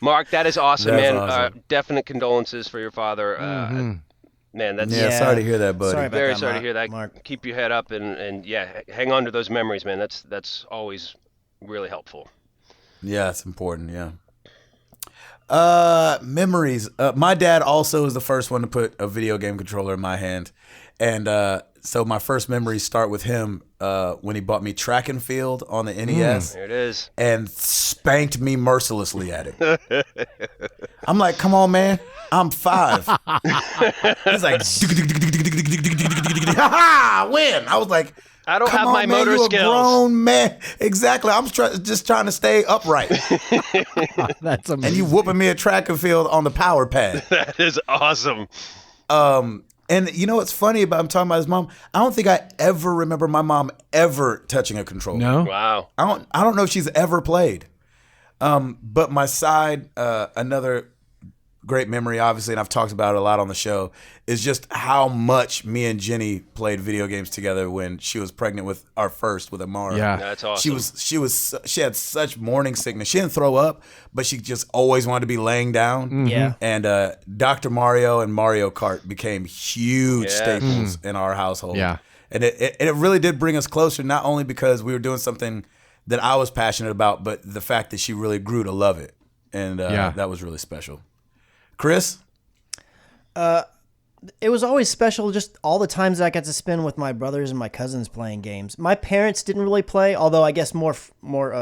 Mark, that is awesome, That's man. awesome. Definite condolences for your father. Man, that's Yeah, sorry to hear that, buddy. Sorry about very that, sorry to Mark. hear that. Mark. Keep your head up and yeah, hang on to those memories, man. That's always really helpful. Yeah, it's important, yeah. Memories. My dad also is the first one to put a video game controller in my hand. And so my first memories start with him when he bought me Track and Field on the NES. There it is. And spanked me mercilessly at it. I'm like, come on, man. I'm 5. He's like, ha, win. I was like, I don't come have on, my man, motor you skills. A grown man. Exactly. I'm just trying to stay upright. That's amazing. And you whooping me at Track and Field on the power pad. That is awesome. And you know what's funny about I'm talking about his mom? I don't think I ever remember my mom ever touching a controller. No? Wow. I don't know if she's ever played. But my side, another great memory, obviously, and I've talked about it a lot on the show, is just how much me and Jenny played video games together when she was pregnant with our first, with Amara. Yeah. That's awesome. She had such morning sickness. She didn't throw up, but she just always wanted to be laying down. Yeah. And Dr. Mario and Mario Kart became huge staples in our household. Yeah. And it really did bring us closer, not only because we were doing something that I was passionate about, but the fact that she really grew to love it. And that was really special. Chris? It was always special, just all the times that I got to spend with my brothers and my cousins playing games. My parents didn't really play, although I guess more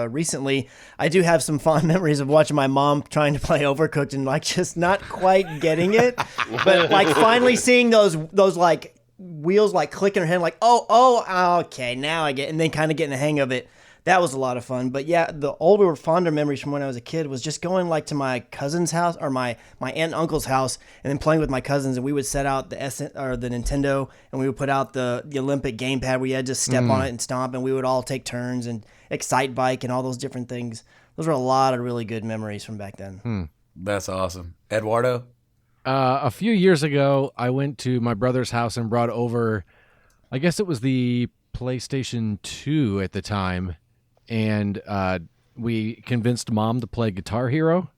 recently, I do have some fond memories of watching my mom trying to play Overcooked and like just not quite getting it, but like finally seeing those like wheels like click in her head, like oh okay, now I get, and then kind of getting the hang of it. That was a lot of fun. But yeah, the older, fonder memories from when I was a kid was just going like to my cousin's house or my aunt and uncle's house and then playing with my cousins. And we would set out the Nintendo and we would put out the Olympic gamepad where you had to step on it and stomp, and we would all take turns and Excite Bike and all those different things. Those were a lot of really good memories from back then. That's awesome. Eduardo? A few years ago, I went to my brother's house and brought over, I guess it was the PlayStation 2 at the time. And we convinced Mom to play Guitar Hero.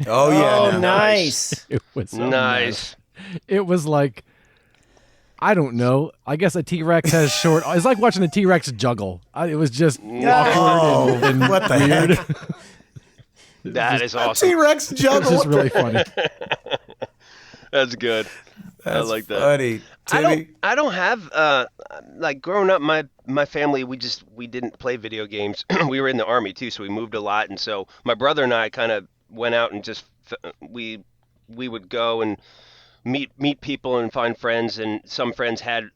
Oh, yeah. Oh, no. nice. It was so Nice. It was like, I don't know. I guess a T-Rex has short. It's like watching a T-Rex juggle. It was just awkward and What the weird. heck? That is awesome. T-Rex It's juggle. just really funny. That's good. I like that. Funny. Timmy? I don't have like growing up, my family, we didn't play video games. We were in the Army too, so we moved a lot, and so my brother and I kind of went out and just we would go and meet people and find friends, and some friends had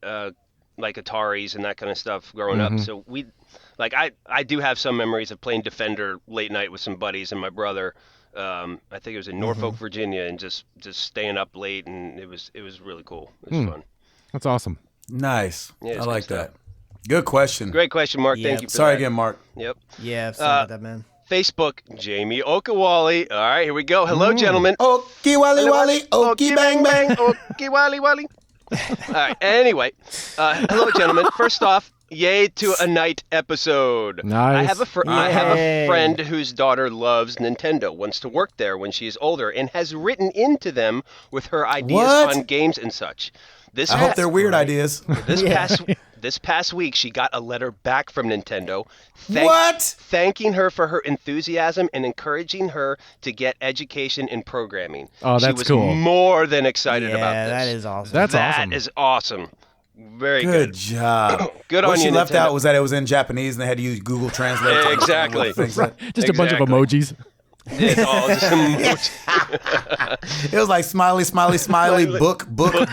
like Ataris and that kind of stuff growing up. So I do have some memories of playing Defender late night with some buddies and my brother. I think it was in Norfolk, Virginia, and just staying up late, and it was really cool. It was fun. That's awesome. Nice. Yeah, it's I good like stuff. that. Good question. Great question, Mark. Yeah. Thank you for Sorry that. again, Mark. Yep. Yeah, sorry about that, man. Facebook, Jamie Okawali. All right, here we go. Hello, gentlemen. Okie wally wally, okie bang bang. Okie wally wally. All right. Anyway, hello, gentlemen. First off, yay to a night episode. Nice. I have a Yay. friend whose daughter loves Nintendo, wants to work there when she is older, and has written into them with her ideas What? on games and such. I hope they're weird ideas. This past week, she got a letter back from Nintendo thanking her for her enthusiasm and encouraging her to get education in programming. Oh, she that's was cool. more than excited about Yeah, this. that is awesome. That's That awesome. is awesome. Very Good good. job. Good what on she you, left Nintendo. out was that it was in Japanese and they had to use Google Translate. to understand Exactly. what things said. Just a bunch of Exactly. emojis. It's all just emojis. It was like smiley, smiley, smiley, book, smiley,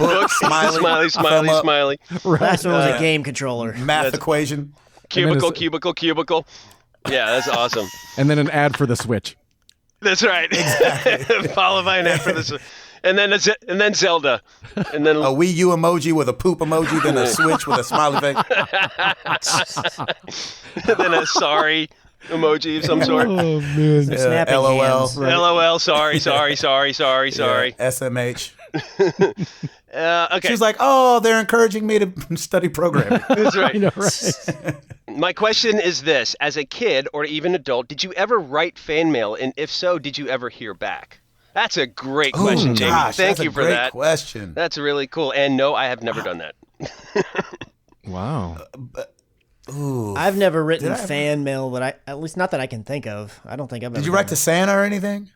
smiley, thumb up, smiley. Last one was a game controller. math equation. Cubicle, cubicle. Yeah, that's awesome. And then an ad for the Switch. That's right. Exactly. Followed by an ad for this. And then Zelda. And then A Wii U emoji with a poop emoji, then a Switch with a smiley face. and then a sorry emoji of some sort. Oh, man. Snapping LOL. hands. LOL, sorry. SMH. Okay. She was like, "Oh, they're encouraging me to study programming." That's right. I know, right? My question is this. As a kid or even adult, did you ever write fan mail? And if so, did you ever hear back? That's a great question, Jamie. Gosh, Thank that's you a for great that. question. That's really cool. And no, I have never done that. Wow. I've never written fan mail that at least not that I can think of. I don't think I've ever. Did you done write to Santa or anything?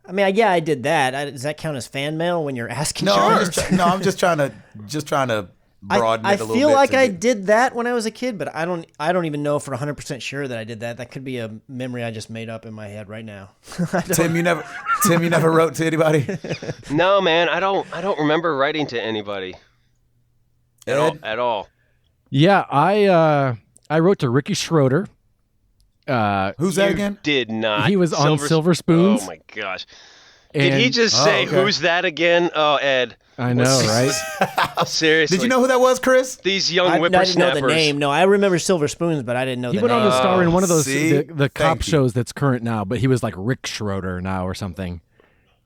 I mean, yeah, I did that. Does that count as fan mail when you're asking? No, Sean? I'm just trying to broaden it a little bit. I feel like I did that when I was a kid, but I don't even know for 100% sure that I did that. That could be a memory I just made up in my head right now. Tim, you never wrote to anybody? No, man, I don't remember writing to anybody at all. Yeah, I wrote to Ricky Schroeder. Who's that again? Did not. He was on Silver Spoons. Oh my gosh! Did he just say, okay. "Who's that again"? Oh, Ed. I know, right? Seriously. Did you know who that was, Chris? These young I whippersnappers? didn't know the name. No, I remember Silver Spoons, but I didn't know He the went name. on to star in one of those See? the cop Thank you. shows that's current now, but he was like Rick Schroeder now or something.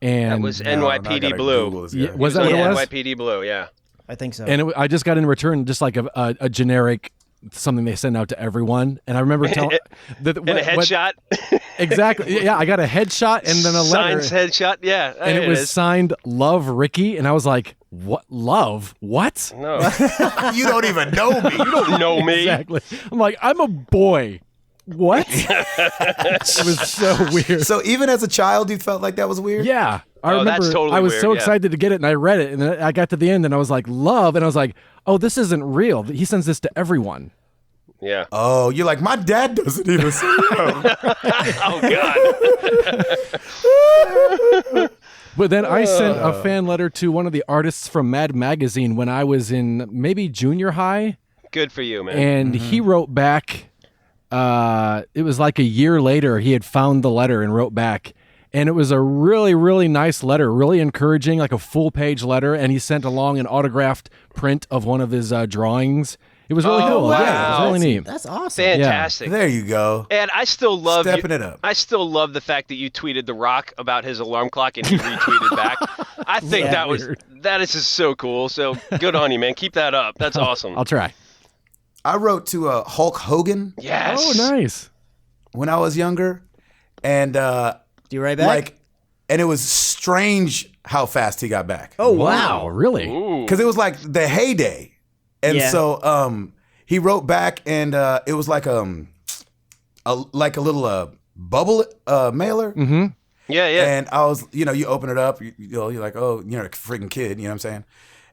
And That was No, now I NYPD gotta Blue. Google this guy. Yeah, was He that what it on was? NYPD Blue, yeah. I think so. And I just got in return just like a generic something they send out to everyone. And I remember telling And a headshot. Exactly. Yeah, I got a headshot and then a letter. Signed headshot. Yeah. And it was signed Love Ricky. And I was like, what? Love? What? No. You don't even know me. You don't know me. Exactly. I'm like, I'm a boy. What? It was so weird. So even as a child, you felt like that was weird? Yeah. I Oh, remember that's totally I was weird, so yeah. excited to get it and I read it and then I got to the end and I was like, love. And I was like, oh, this isn't real. He sends this to everyone. Yeah. Oh, you're like, my dad doesn't even say no. Oh, God. But then I sent a fan letter to one of the artists from Mad Magazine when I was in maybe junior high. Good for you, man. And he wrote back. It was like a year later, he had found the letter and wrote back. And it was a really, really nice letter, really encouraging, like a full-page letter. And he sent along an autographed print of one of his drawings. It was really cool. wow. Yeah, it was really neat. That's awesome. Fantastic. There you go. And I still love Stepping it up. I still love the fact that you tweeted The Rock about his alarm clock and he retweeted back. I think that is just so cool. So good on you, man. Keep that up. That's awesome. I'll try. I wrote to Hulk Hogan Yes. Oh, nice. when I was younger. And Do you write back? and it was strange how fast he got back. Oh, Wow, wow. really? Ooh. Because it was like the heyday. And Yeah. so he wrote back and it was like a little bubble mailer. Mm-hmm. Yeah, yeah. And I was, you open it up, you're like, oh, you're a freaking kid, you know what I'm saying?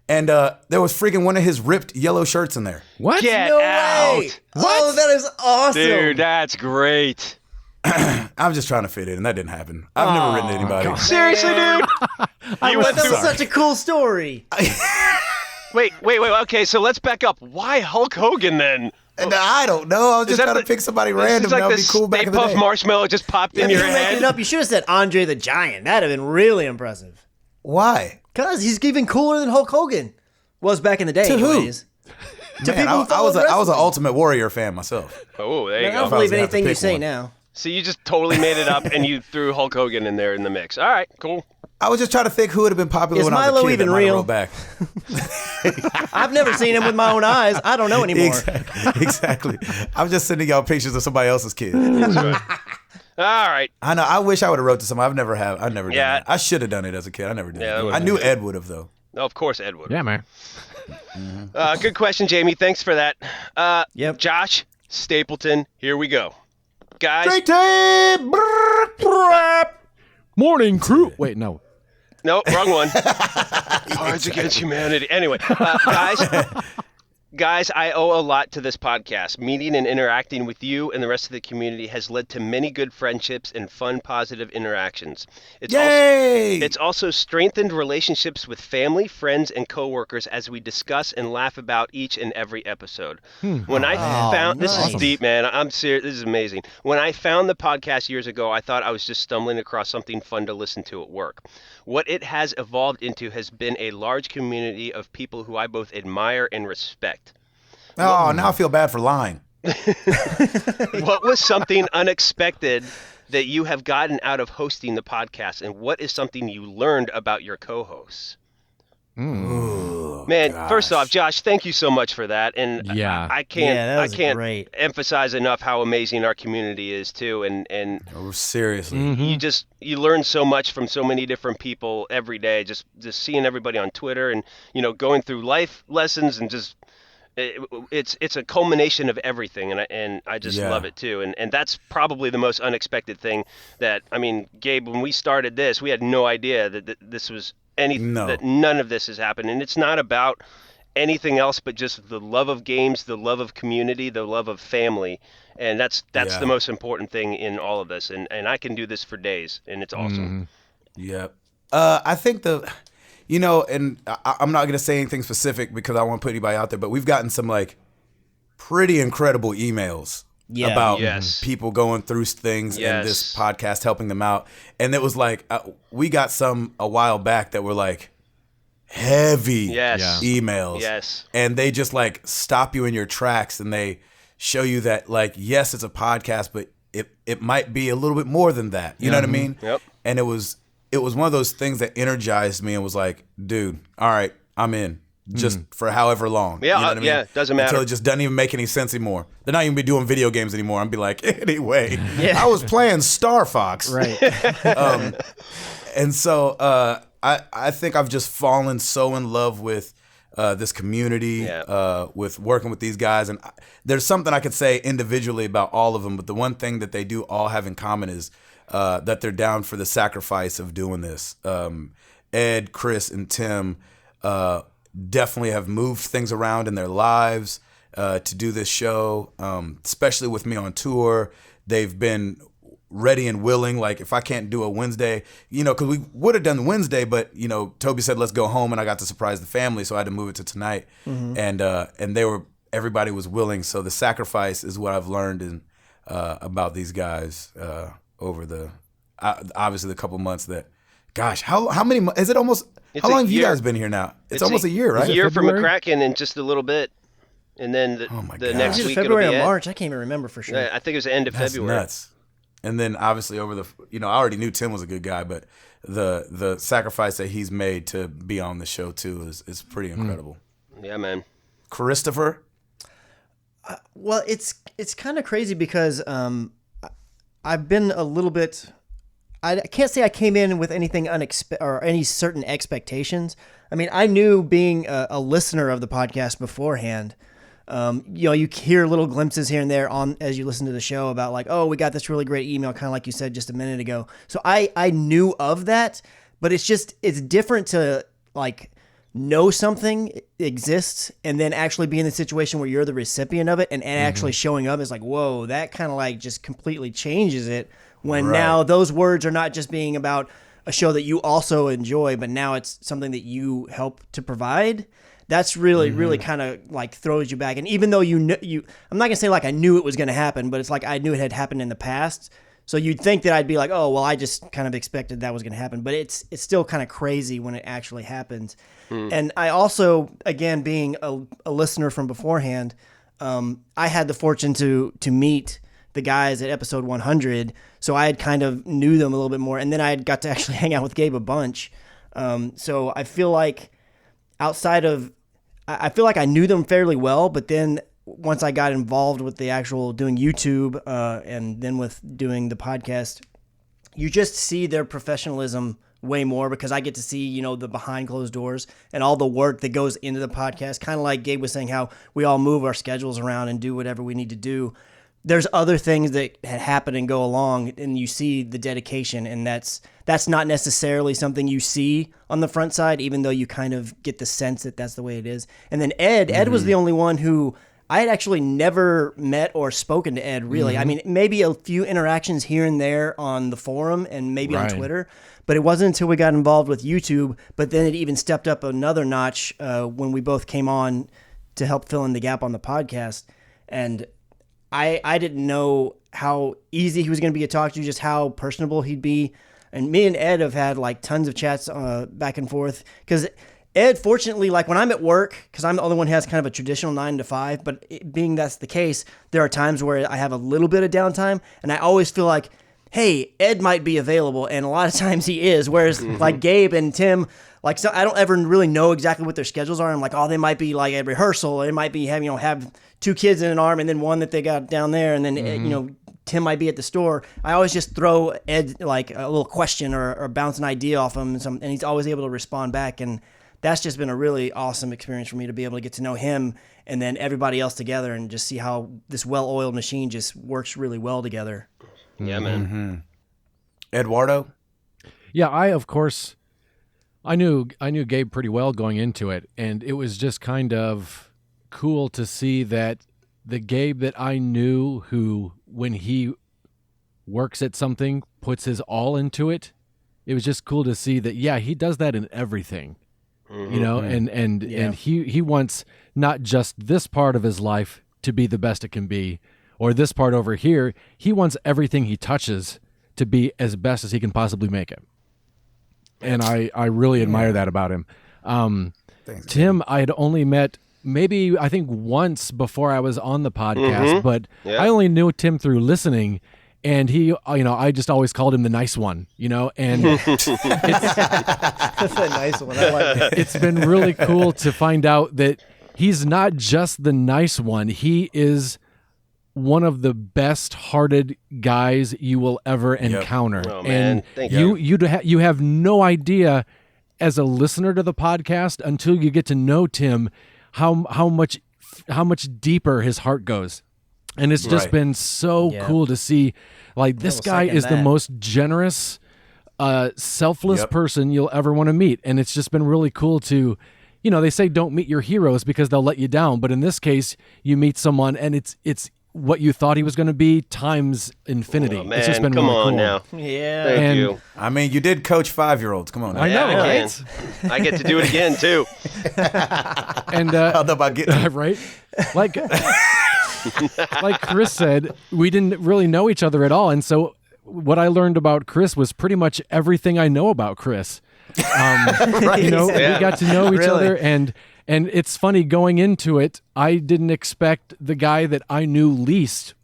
And there was freaking one of his ripped yellow shirts in there. What? Get No out. way. Oh, that is awesome. Dude, that's great. I'm just trying to fit in, and that didn't happen. I've never written to anybody. Seriously, dude? You went That through was such a cool story. Wait. Okay, so let's back up. Why Hulk Hogan then? And I don't know. I was just that trying to pick somebody random. This is like that would the be cool back Stay in the Puft day. Marshmallow just popped in If your you're making head. it up, you should have said Andre the Giant. That'd have been really impressive. Why? Because he's even cooler than Hulk Hogan was back in the day. To who? anyways. To Man, people who I was followed an wrestling. Ultimate Warrior fan myself. Oh, there you Man, I go. don't believe gonna have to anything you pick say one. now. So you just totally made it up and you threw Hulk Hogan in there in the mix. All right, cool. I was just trying to think who would have been popular Is when I was a Milo kid even that might have real? wrote back. I've never seen him with my own eyes. I don't know anymore. Exactly. I'm just sending y'all pictures of somebody else's kid. All right. I know. I wish I would have wrote to somebody. I've never done Yeah. that. I should have done it as a kid. I never did. Yeah, that it. would've I knew been good. Ed would have though. Of course, Ed would. Yeah, man. Good question, Jamie. Thanks for that. Yep. Josh Stapleton, here we go. Guys, Straight tape. Morning crew. Wait, no. no, wrong one. Cards Against Humanity. Anyway, guys, I owe a lot to this podcast. Meeting and interacting with you and the rest of the community has led to many good friendships and fun, positive interactions. Yay! It's also strengthened relationships with family, friends, and coworkers as we discuss and laugh about each and every episode. When I found this is nice. deep, man. I'm serious. This is amazing. When I found the podcast years ago, I thought I was just stumbling across something fun to listen to at work. What it has evolved into has been a large community of people who I both admire and respect. Oh, now I feel bad for lying. What was something unexpected that you have gotten out of hosting the podcast, and what is something you learned about your co-hosts? Man, first off, Josh, thank you so much for that. And Yeah. I can't Yeah, that was I can't great. emphasize enough how amazing our community is too. And Oh, seriously. you learn so much from so many different people every day. Just seeing everybody on Twitter and going through life lessons and just it's a culmination of everything, and I just Yeah. love it too. And that's probably the most unexpected thing that, I mean, Gabe, when we started this, we had no idea that this was that No. none of this has happened. And it's not about anything else but just the love of games, the love of community, the love of family. And that's Yeah. the most important thing in all of this. And I can do this for days, and it's awesome. Yep. I think and I'm not going to say anything specific because I won't put anybody out there, but we've gotten some like pretty incredible emails Yeah. about Yes. people going through things and this Yes. podcast helping them out. And it was like, we got some a while back that were like heavy Yes. emails. Yes. And they just like stop you in your tracks and they show you that like, yes, it's a podcast, but it might be a little bit more than that. You know what I mean? Yep. And it was one of those things that energized me and was like, dude, all right, I'm in. Just for however long. Yeah, you know what I mean? yeah, doesn't matter. Until it just doesn't even make any sense anymore. They're not even be doing video games anymore. I'm be like, anyway, Yeah. I was playing Star Fox. Right. And so I think I've just fallen so in love with this community, with working with these guys. And there's something I could say individually about all of them, but the one thing that they do all have in common is that they're down for the sacrifice of doing this. Ed, Chris, and Tim definitely have moved things around in their lives to do this show, especially with me on tour. They've been ready and willing. Like if I can't do a Wednesday, because we would have done Wednesday, but Toby said let's go home, and I got to surprise the family, so I had to move it to tonight. And everybody was willing. So the sacrifice is what I've learned about these guys over the obviously the couple months that. Gosh, how many? Is it almost? How long have you guys been here now? It's almost a year, right? A year for February? McCracken and just a little bit, and then the God. next Is it week February it'll be or Ed. March? I can't even remember for sure. Yeah, I think it was the end of That's February. nuts. And then obviously over the, I already knew Tim was a good guy, but the sacrifice that he's made to be on the show too is pretty incredible. Yeah, man. Christopher, Well, it's kind of crazy because I've been a little bit. I can't say I came in with anything or any certain expectations. I mean, I knew being a listener of the podcast beforehand. You hear little glimpses here and there as you listen to the show about like, oh, we got this really great email, kind of like you said just a minute ago. So I knew of that, but it's different to like know something exists and then actually be in the situation where you're the recipient of it and actually showing up is like, whoa, that kind of like just completely changes it when now those words are not just being about a show that you also enjoy, but now it's something that you help to provide. That's really, really kind of like throws you back. And even though I'm not gonna say like I knew it was gonna happen, but it's like I knew it had happened in the past. So you'd think that I'd be like, oh, well, I just kind of expected that was gonna happen, but it's still kind of crazy when it actually happens. And I also, again, being a listener from beforehand, I had the fortune to meet the guys at episode 100, so I had kind of knew them a little bit more, and then I got to actually hang out with Gabe a bunch. So I feel like I feel like I knew them fairly well, but then once I got involved with the actual doing YouTube and then with doing the podcast, you just see their professionalism way more because I get to see, the behind closed doors and all the work that goes into the podcast. Kind of like Gabe was saying, how we all move our schedules around and do whatever we need to do. There's other things that happen and go along, and you see the dedication, and that's not necessarily something you see on the front side, even though you kind of get the sense that that's the way it is. And then Ed was the only one who I had actually never met or spoken to Ed, really. I mean, maybe a few interactions here and there on the forum and maybe on Twitter, but it wasn't until we got involved with YouTube, but then it even stepped up another notch when we both came on to help fill in the gap on the podcast. And I didn't know how easy he was going to be to talk to, just how personable he'd be. And me and Ed have had like tons of chats back and forth because Ed, fortunately, like when I'm at work, because I'm the only one who has kind of a traditional 9 to 5, but being that's the case, there are times where I have a little bit of downtime, and I always feel like, hey, Ed might be available, and a lot of times he is, whereas like Gabe and Tim, like so I don't ever really know exactly what their schedules are. I'm like, oh, they might be like at rehearsal, they might be having, have 2 kids in an arm and then one that they got down there, and then Tim might be at the store. I always just throw Ed like a little question or bounce an idea off him, and he's always able to respond back, and that's just been a really awesome experience for me to be able to get to know him and then everybody else together and just see how this well-oiled machine just works really well together. Yeah, man. Eduardo? Yeah, I knew Gabe pretty well going into it, and it was just kind of cool to see that the Gabe that I knew, who when he works at something puts his all into it. It was just cool to see that. Yeah, he does that in everything, you know, and he wants not just this part of his life to be the best it can be, or this part over here. He wants everything he touches to be as best as he can possibly make it. And I really admire that about him. Thanks, Tim, I had only met maybe I think once before I was on the podcast, but I only knew Tim through listening. And he, I just always called him the nice one, and That's a nice one. I like that. it's been really cool to find out that he's not just the nice one. He is one of the best-hearted guys you will ever encounter. Oh, man. And Thank you have no idea as a listener to the podcast until you get to know Tim how much deeper his heart goes. And it's just been so cool to see, like, this guy is the most generous, selfless person you'll ever want to meet. And it's just been really cool to, they say don't meet your heroes because they'll let you down. But in this case, you meet someone and it's what you thought he was going to be times infinity. Oh, man, it's just been come really on cool. now. Yeah. Thank you. I mean, you did coach 5-year-olds. Come on now. I know, Yeah, I right? can. I get to do it again, too. And How about getting right? Like Chris said, we didn't really know each other at all. And so what I learned about Chris was pretty much everything I know about Chris. We got to know each other, and it's funny going into it, I didn't expect the guy that I knew least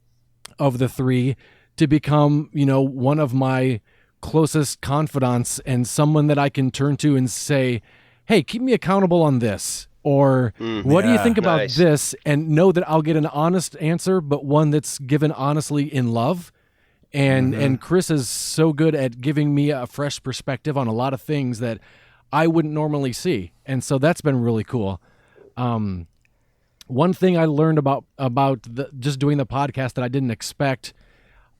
of the three to become, one of my closest confidants and someone that I can turn to and say, hey, keep me accountable on this. Or what do you think about this? And know that I'll get an honest answer, but one that's given honestly in love. And Chris is so good at giving me a fresh perspective on a lot of things that I wouldn't normally see. And so that's been really cool. One thing I learned about just doing the podcast that I didn't expect,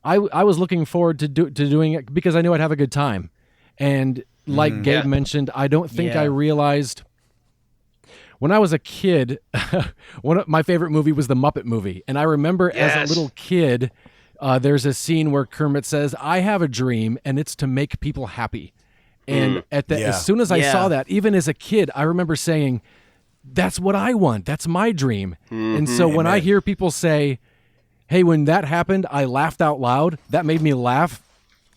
I was looking forward to doing it because I knew I'd have a good time. And like Gabe mentioned, I don't think I realized when I was a kid, one of my favorite movie was the Muppet Movie. And I remember as a little kid, there's a scene where Kermit says, I have a dream and it's to make people happy. And as soon as I saw that, even as a kid, I remember saying, that's what I want. That's my dream. And so when I hear people say, hey, when that happened, I laughed out loud, that made me laugh.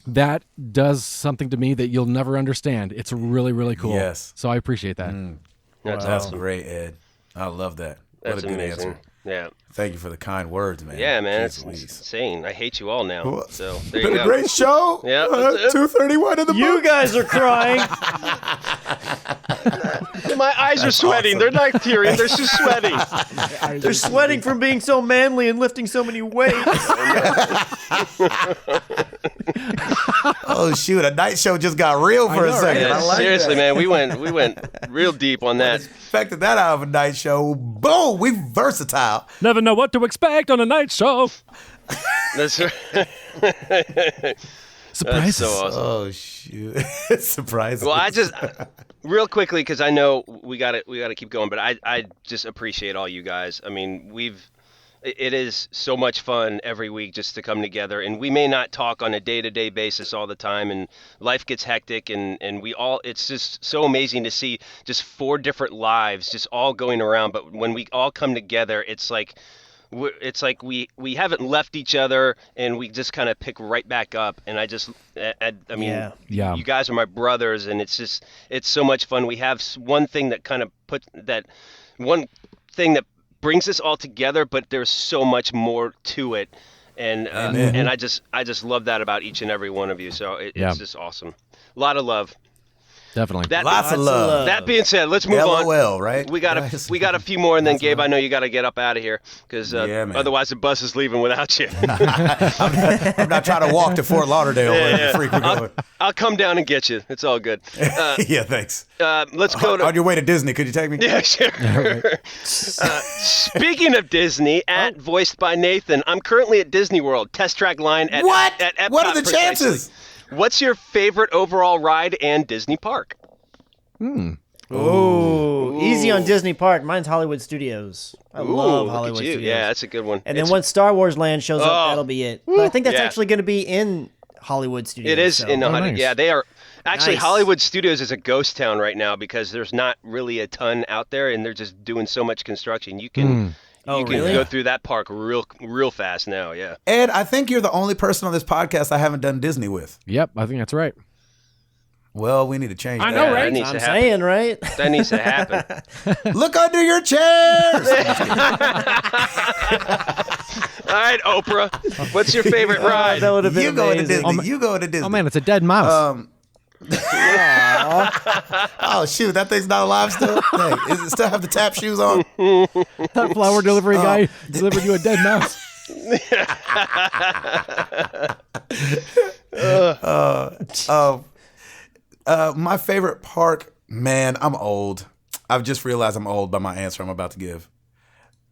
That does something to me that you'll never understand. It's really, really cool. Yes. So I appreciate that. That's That's awesome. great, Ed. I love that. That's what a good amazing. answer. Yeah. Thank you for the kind words, man. Yeah, man. Jeez It's Louise. insane. I hate you all now. Well, So there Been you a go. great show. Yeah, that's it. 2:31 in the You guys are crying. My eyes are sweating. They're not tearing. They're just sweating. They're sweating from being so manly and lifting so many weights. Oh shoot! A night show just got real for a second. Yeah, I like seriously, that. man. We went real deep on that. Expected that out of a night show. Boom! We versatile. Never know what to expect on a night show. That's Surprises. so awesome. Oh shoot! Surprising. Well, I just real quickly because I know we got to keep going, but I just appreciate all you guys. I mean, it is so much fun every week just to come together, and we may not talk on a day-to-day basis all the time, and life gets hectic, and it's just so amazing to see just 4 different lives just all going around, but when we all come together, it's like we haven't left each other, and we just kind of pick right back up. And I mean, you guys are my brothers, and it's so much fun. We have one thing that kind of brings us all together, but there's so much more to it. And and I just love that about each and every one of you. So it's just awesome. A lot of love. Definitely. Lots of love. That being said, let's move on. LOL, right? We got a few more, and then Gabe, I know you got to get up out of here because otherwise the bus is leaving without you. I'm not trying to walk to Fort Lauderdale. I'll come down and get you. It's all good. Yeah, thanks. Let's go on your way to Disney. Could you take me? Yeah, sure. Speaking of Disney, voiced by Nathan, I'm currently at Disney World test track line at Epcot. What are the chances? What's your favorite overall ride and Disney park? Oh, easy on Disney Park. Mine's Hollywood Studios. I love Hollywood Studios. Yeah, that's a good one. And then once Star Wars Land shows up, that'll be it. But I think that's actually going to be in Hollywood Studios. It is in nice. Yeah, they are. Actually, Nice. Hollywood Studios is a ghost town right now because there's not really a ton out there, and they're just doing so much construction. You can really? go through that park real fast now. Yeah. Ed, I think you're the only person on this podcast I haven't done Disney with. Yep, I think that's right. Well, we need to change that. I know, right? That needs I'm to happen. saying, right? That needs to happen. Look under your chairs. All right, Oprah. What's your favorite ride? That would have been You go to amazing. Disney. You go to Disney. Oh man, it's a dead mouse. Oh shoot, that thing's not alive still. Hey, is it still have the tap shoes on? That flower delivery guy delivered you a dead mouse. My favorite park, man. I'm old. I've just realized I'm old by my answer I'm about to give.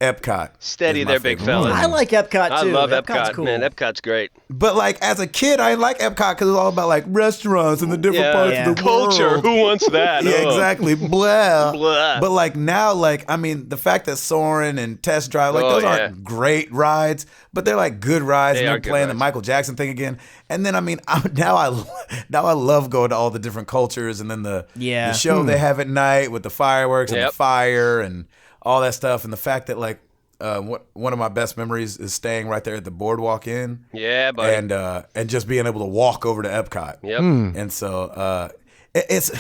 Epcot. Steady is my there, big favorite fella. one. I like Epcot, too. I love Epcot's Epcot. cool. Man, Epcot's great. But like as a kid, I didn't like Epcot because it was all about like restaurants and the different parts of the Culture. world. Who wants that? Yeah, exactly. Blah. Blah. But like now, like I mean, the fact that Soarin' and Test Drive, like those aren't great rides, but they're like good rides. They and are they're good playing the rides. Michael Jackson thing again. And then I mean, now I love going to all the different cultures and then the show they have at night with the fireworks and the fire and all that stuff. And the fact that like one of my best memories is staying right there at the Boardwalk Inn. Yeah, buddy. And just being able to walk over to Epcot. Yep. And so it's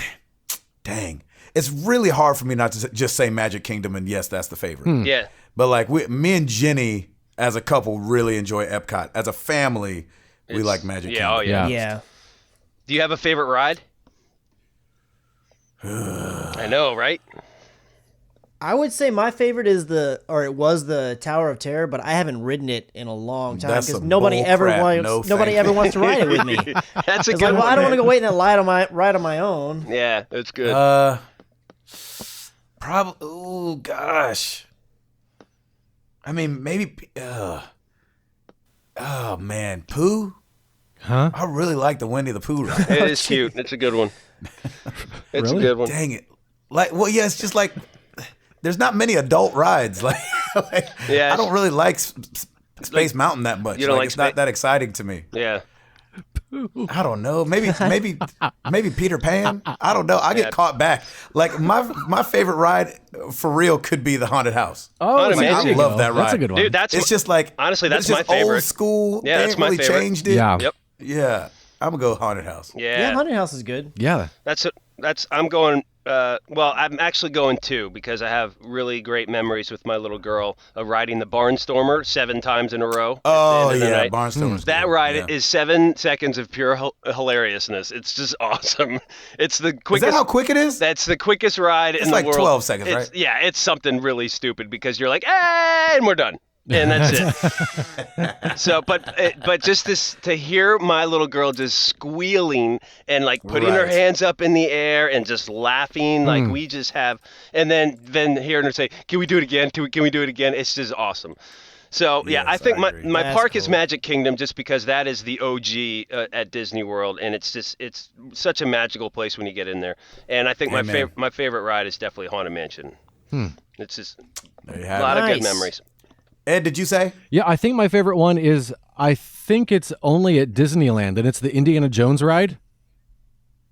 really hard for me not to just say Magic Kingdom and yes, that's the favorite. Yeah. But like me and Jenny as a couple really enjoy Epcot. As a family, we like Magic Kingdom. Oh yeah. Yeah. Do you have a favorite ride? I know, right? I would say my favorite is it was the Tower of Terror, but I haven't ridden it in a long time That's because some nobody bull ever crap. wants No, nobody thank ever you. wants to ride it with me. That's a It's good like, well, one. I don't want to go wait in that line ride on my own. Yeah, that's good. Probably. Oh gosh. I mean, maybe. Oh man, Pooh. Huh? I really like the Winnie the Pooh ride. It is cute. It's a good one. It's Really? a good one. Dang it! Like, well, yeah, it's just like there's not many adult rides. Like Yeah, I don't really like Space Mountain that much. You don't like it's not that exciting to me. Yeah. I don't know. Maybe Peter Pan. I don't know. I get caught back. Like my favorite ride for real could be the Haunted House. Oh, Haunted there Mansion. you I love go. that That's a ride. good one. Dude, It's just like honestly, that's it's just my favorite. old school. Yeah, they that's ain't my really favorite. changed it. Yeah. Yep. Yeah. I'm gonna go Haunted House. Yeah. Haunted House is good. Yeah. I'm going. Well, I'm actually going too because I have really great memories with my little girl of riding the Barnstormer 7 times in a row. Oh at the end of the yeah, night. Barnstormer's That good. ride Yeah. is 7 seconds of pure hilariousness. It's just awesome. It's the Is quickest. that how quick it is? That's the quickest ride in like the world. 12 seconds, It's- right? Yeah, it's something really stupid because you're like, hey, and we're done. And that's it. So, but just this to hear my little girl just squealing and like putting her Right. hands up in the air and just laughing like we just have, and then hearing her say, "Can we do it again? Can we do it again?" It's just awesome. So yeah, Yes, I think I my agree. That's park is cool. Magic Kingdom just because that is the OG at Disney World, and it's such a magical place when you get in there. And I think Amen. my favorite ride is definitely Haunted Mansion. It's just There you a have lot it. of good Nice. memories. Ed, did you say? Yeah, I think my favorite one is I think it's only at Disneyland, and it's the Indiana Jones ride,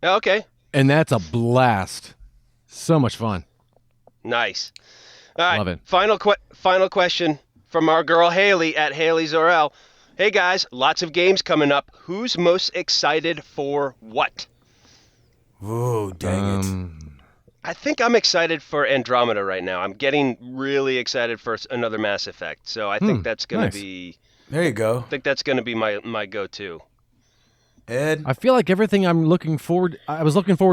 Okay. and that's a blast. So much fun. Nice. All right. Love it. Final question from our girl Haley at Haley Zorel. Hey guys, lots of games coming up. Who's most excited for what? Oh, dang it. I think I'm excited for Andromeda right now. I'm getting really excited for another Mass Effect. So I think that's going nice. to be There you go. I think that's going to be my go-to. Ed? I feel like everything I was looking forward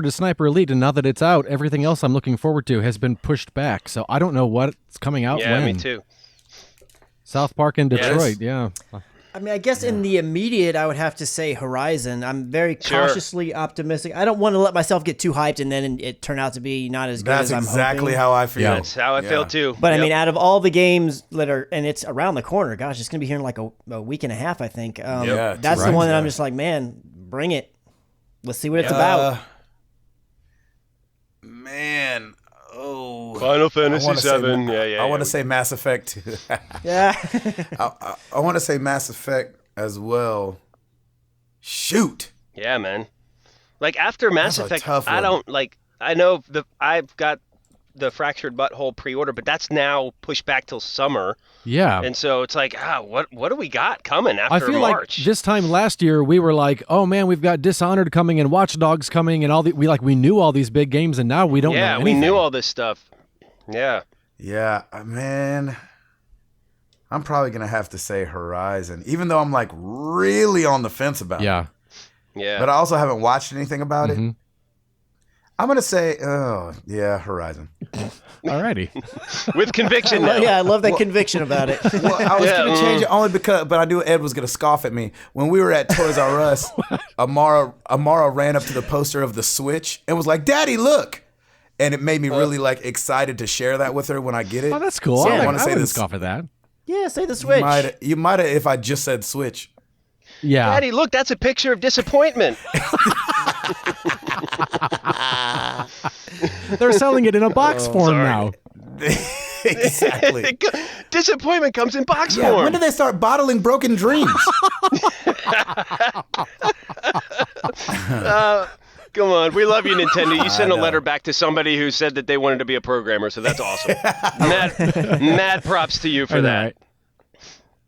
to Sniper Elite, and now that it's out, everything else I'm looking forward to has been pushed back. So I don't know what's coming out Yeah, when. me too. South Park in Detroit, yeah. I mean, I guess in the immediate, I would have to say Horizon. I'm very cautiously optimistic. I don't want to let myself get too hyped and then it turn out to be not as good That's as I'm exactly hoping. how I feel. Yeah. That's how I feel too. But I Yep. mean, out of all the games that are, and it's around the corner, gosh, it's going to be here in like a week and a half, I think. Yeah, that's right. the one that I'm Yeah. just like, man, bring it. Let's see what it's about. Man, Final Fantasy I wanna say- VII. I want to say Mass Effect. Yeah. I want to say Mass Effect as well. Shoot. Yeah, man. Like after Mass That's a Effect, tough I one. don't like. I know I've got the Fractured Butthole pre-order, but that's now pushed back till summer, Yeah. and so it's like, what do we got coming after I feel March? like this time last year we were like, oh man, we've got Dishonored coming and Watch Dogs coming and we knew all these big games, and now we don't know yeah, anything. we knew all this stuff. Yeah. Yeah, man. I'm probably going to have to say Horizon, even though I'm like really on the fence about it. Yeah. Yeah. But I also haven't watched anything about Mhm. it. I'm going to say, Horizon. Alrighty. With conviction now. Yeah, I love that conviction about it. Well, I was Yeah, going to change it only because, but I knew Ed was going to scoff at me. When we were at Toys R Us, Amara ran up to the poster of the Switch and was like, "Daddy, look!" And it made me really like excited to share that with her when I get it. Oh, that's cool. So I I want to say wouldn't this. scoff at that. Yeah, say the Switch. You might have if I just said Switch. Yeah. Daddy, look, that's a picture of disappointment. They're selling it in a box form sorry. now. Exactly. Disappointment comes in box Yeah, form. when did they start bottling broken dreams? Come on, we love you, Nintendo. You sent a know. letter back to somebody who said that they wanted to be a programmer, so that's awesome. mad props to you for that. Alright.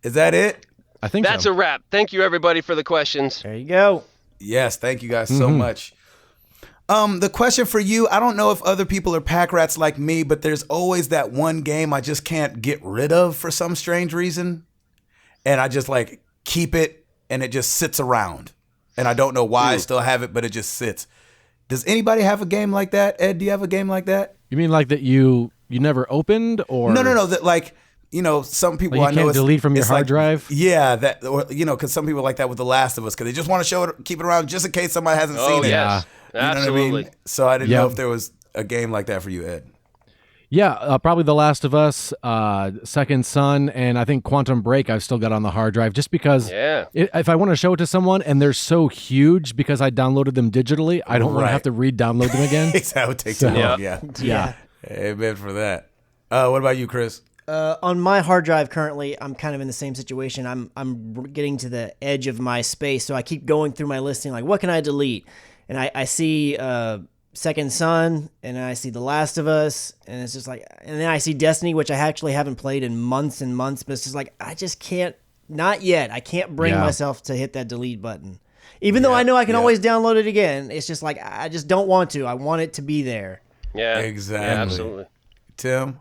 Is that it? I think That's so. a wrap. Thank you, everybody, for the questions. There you go. Yes, thank you guys so much. The question for you, I don't know if other people are pack rats like me, but there's always that one game I just can't get rid of for some strange reason. And I just like keep it and it just sits around. And I don't know why I still have it, but it just sits. Does anybody have a game like that? Ed, do you have a game like that? You mean like that you never opened, or No. That like, some people Like you I know can't it's, delete from your it's hard like- drive? Yeah, that or because some people like that with The Last of Us because they just want to show it, keep it around just in case somebody hasn't seen it. yes. You know what I Absolutely. mean? So I didn't Yeah. know if there was a game like that for you, Ed. Yeah, probably The Last of Us, Second Son, and I think Quantum Break I've still got on the hard drive just because Yeah. if I want to show it to someone and they're so huge because I downloaded them digitally, I don't want to Right. have to re-download them again. That would take too long. Yeah. Yeah. Amen for that. What about you, Chris? On my hard drive currently, I'm kind of in the same situation. I'm getting to the edge of my space, so I keep going through my listing, like, what can I delete? And I see Second Son, and I see The Last of Us, and it's just like, and then I see Destiny, which I actually haven't played in months and months, but it's just like, I just can't, not yet. I can't bring Yeah. myself to hit that delete button. Even though I know I can always download it again, it's just like, I just don't want to. I want it to be there. Yeah. Exactly. Yeah, absolutely. Tim?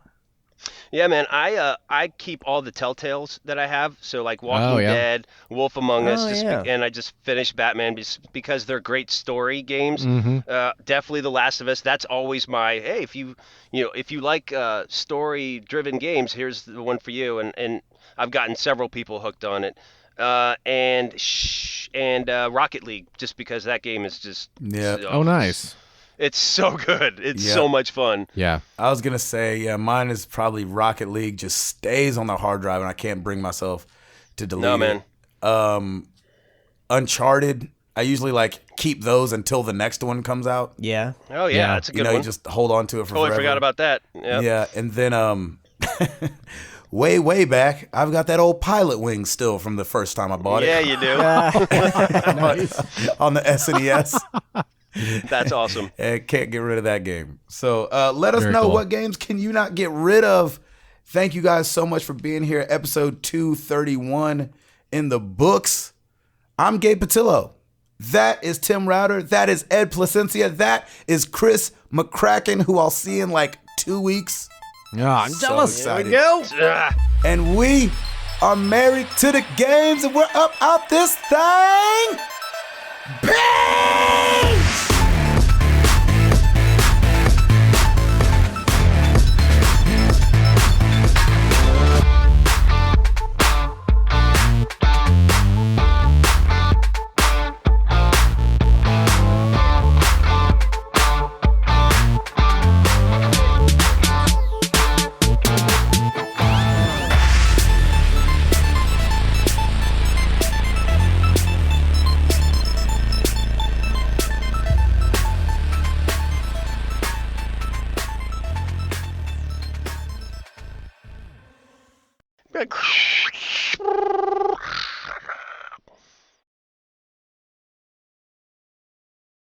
Yeah, man. I keep all the Telltales that I have. So like Walking yeah. Dead, Wolf Among Us, Oh, yeah. and I just finished Batman because they're great story games. Definitely The Last of Us. That's always my hey. If you like story driven games, here's the one for you. And I've gotten several people hooked on it. And Rocket League, just because that game is just Oh, nice. It's so good. It's Yeah. so much fun. Yeah. I was going to say, yeah, mine is probably Rocket League. Just stays on the hard drive, and I can't bring myself to delete No, it. man. Uncharted, I usually like keep those until the next one comes out. Yeah. Oh yeah, Yeah. that's a good You one. just hold on to it for Totally forever. forgot about that. Yep. Yeah, and then way back, I've got that old Pilot Wing still from the first time I bought Yeah, it you do. on the SNES. That's awesome. And can't get rid of that game. So let us Very know cool. what games can you not get rid of. Thank you guys so much for being here. Episode 231 in the books. I'm Gabe Patillo. That is Tim Router. That is Ed Placencia. That is Chris McCracken, who I'll see in like 2 weeks. Yeah, I'm So jealous. excited. Go. Ah. And we are married to the games, and we're up out this thing.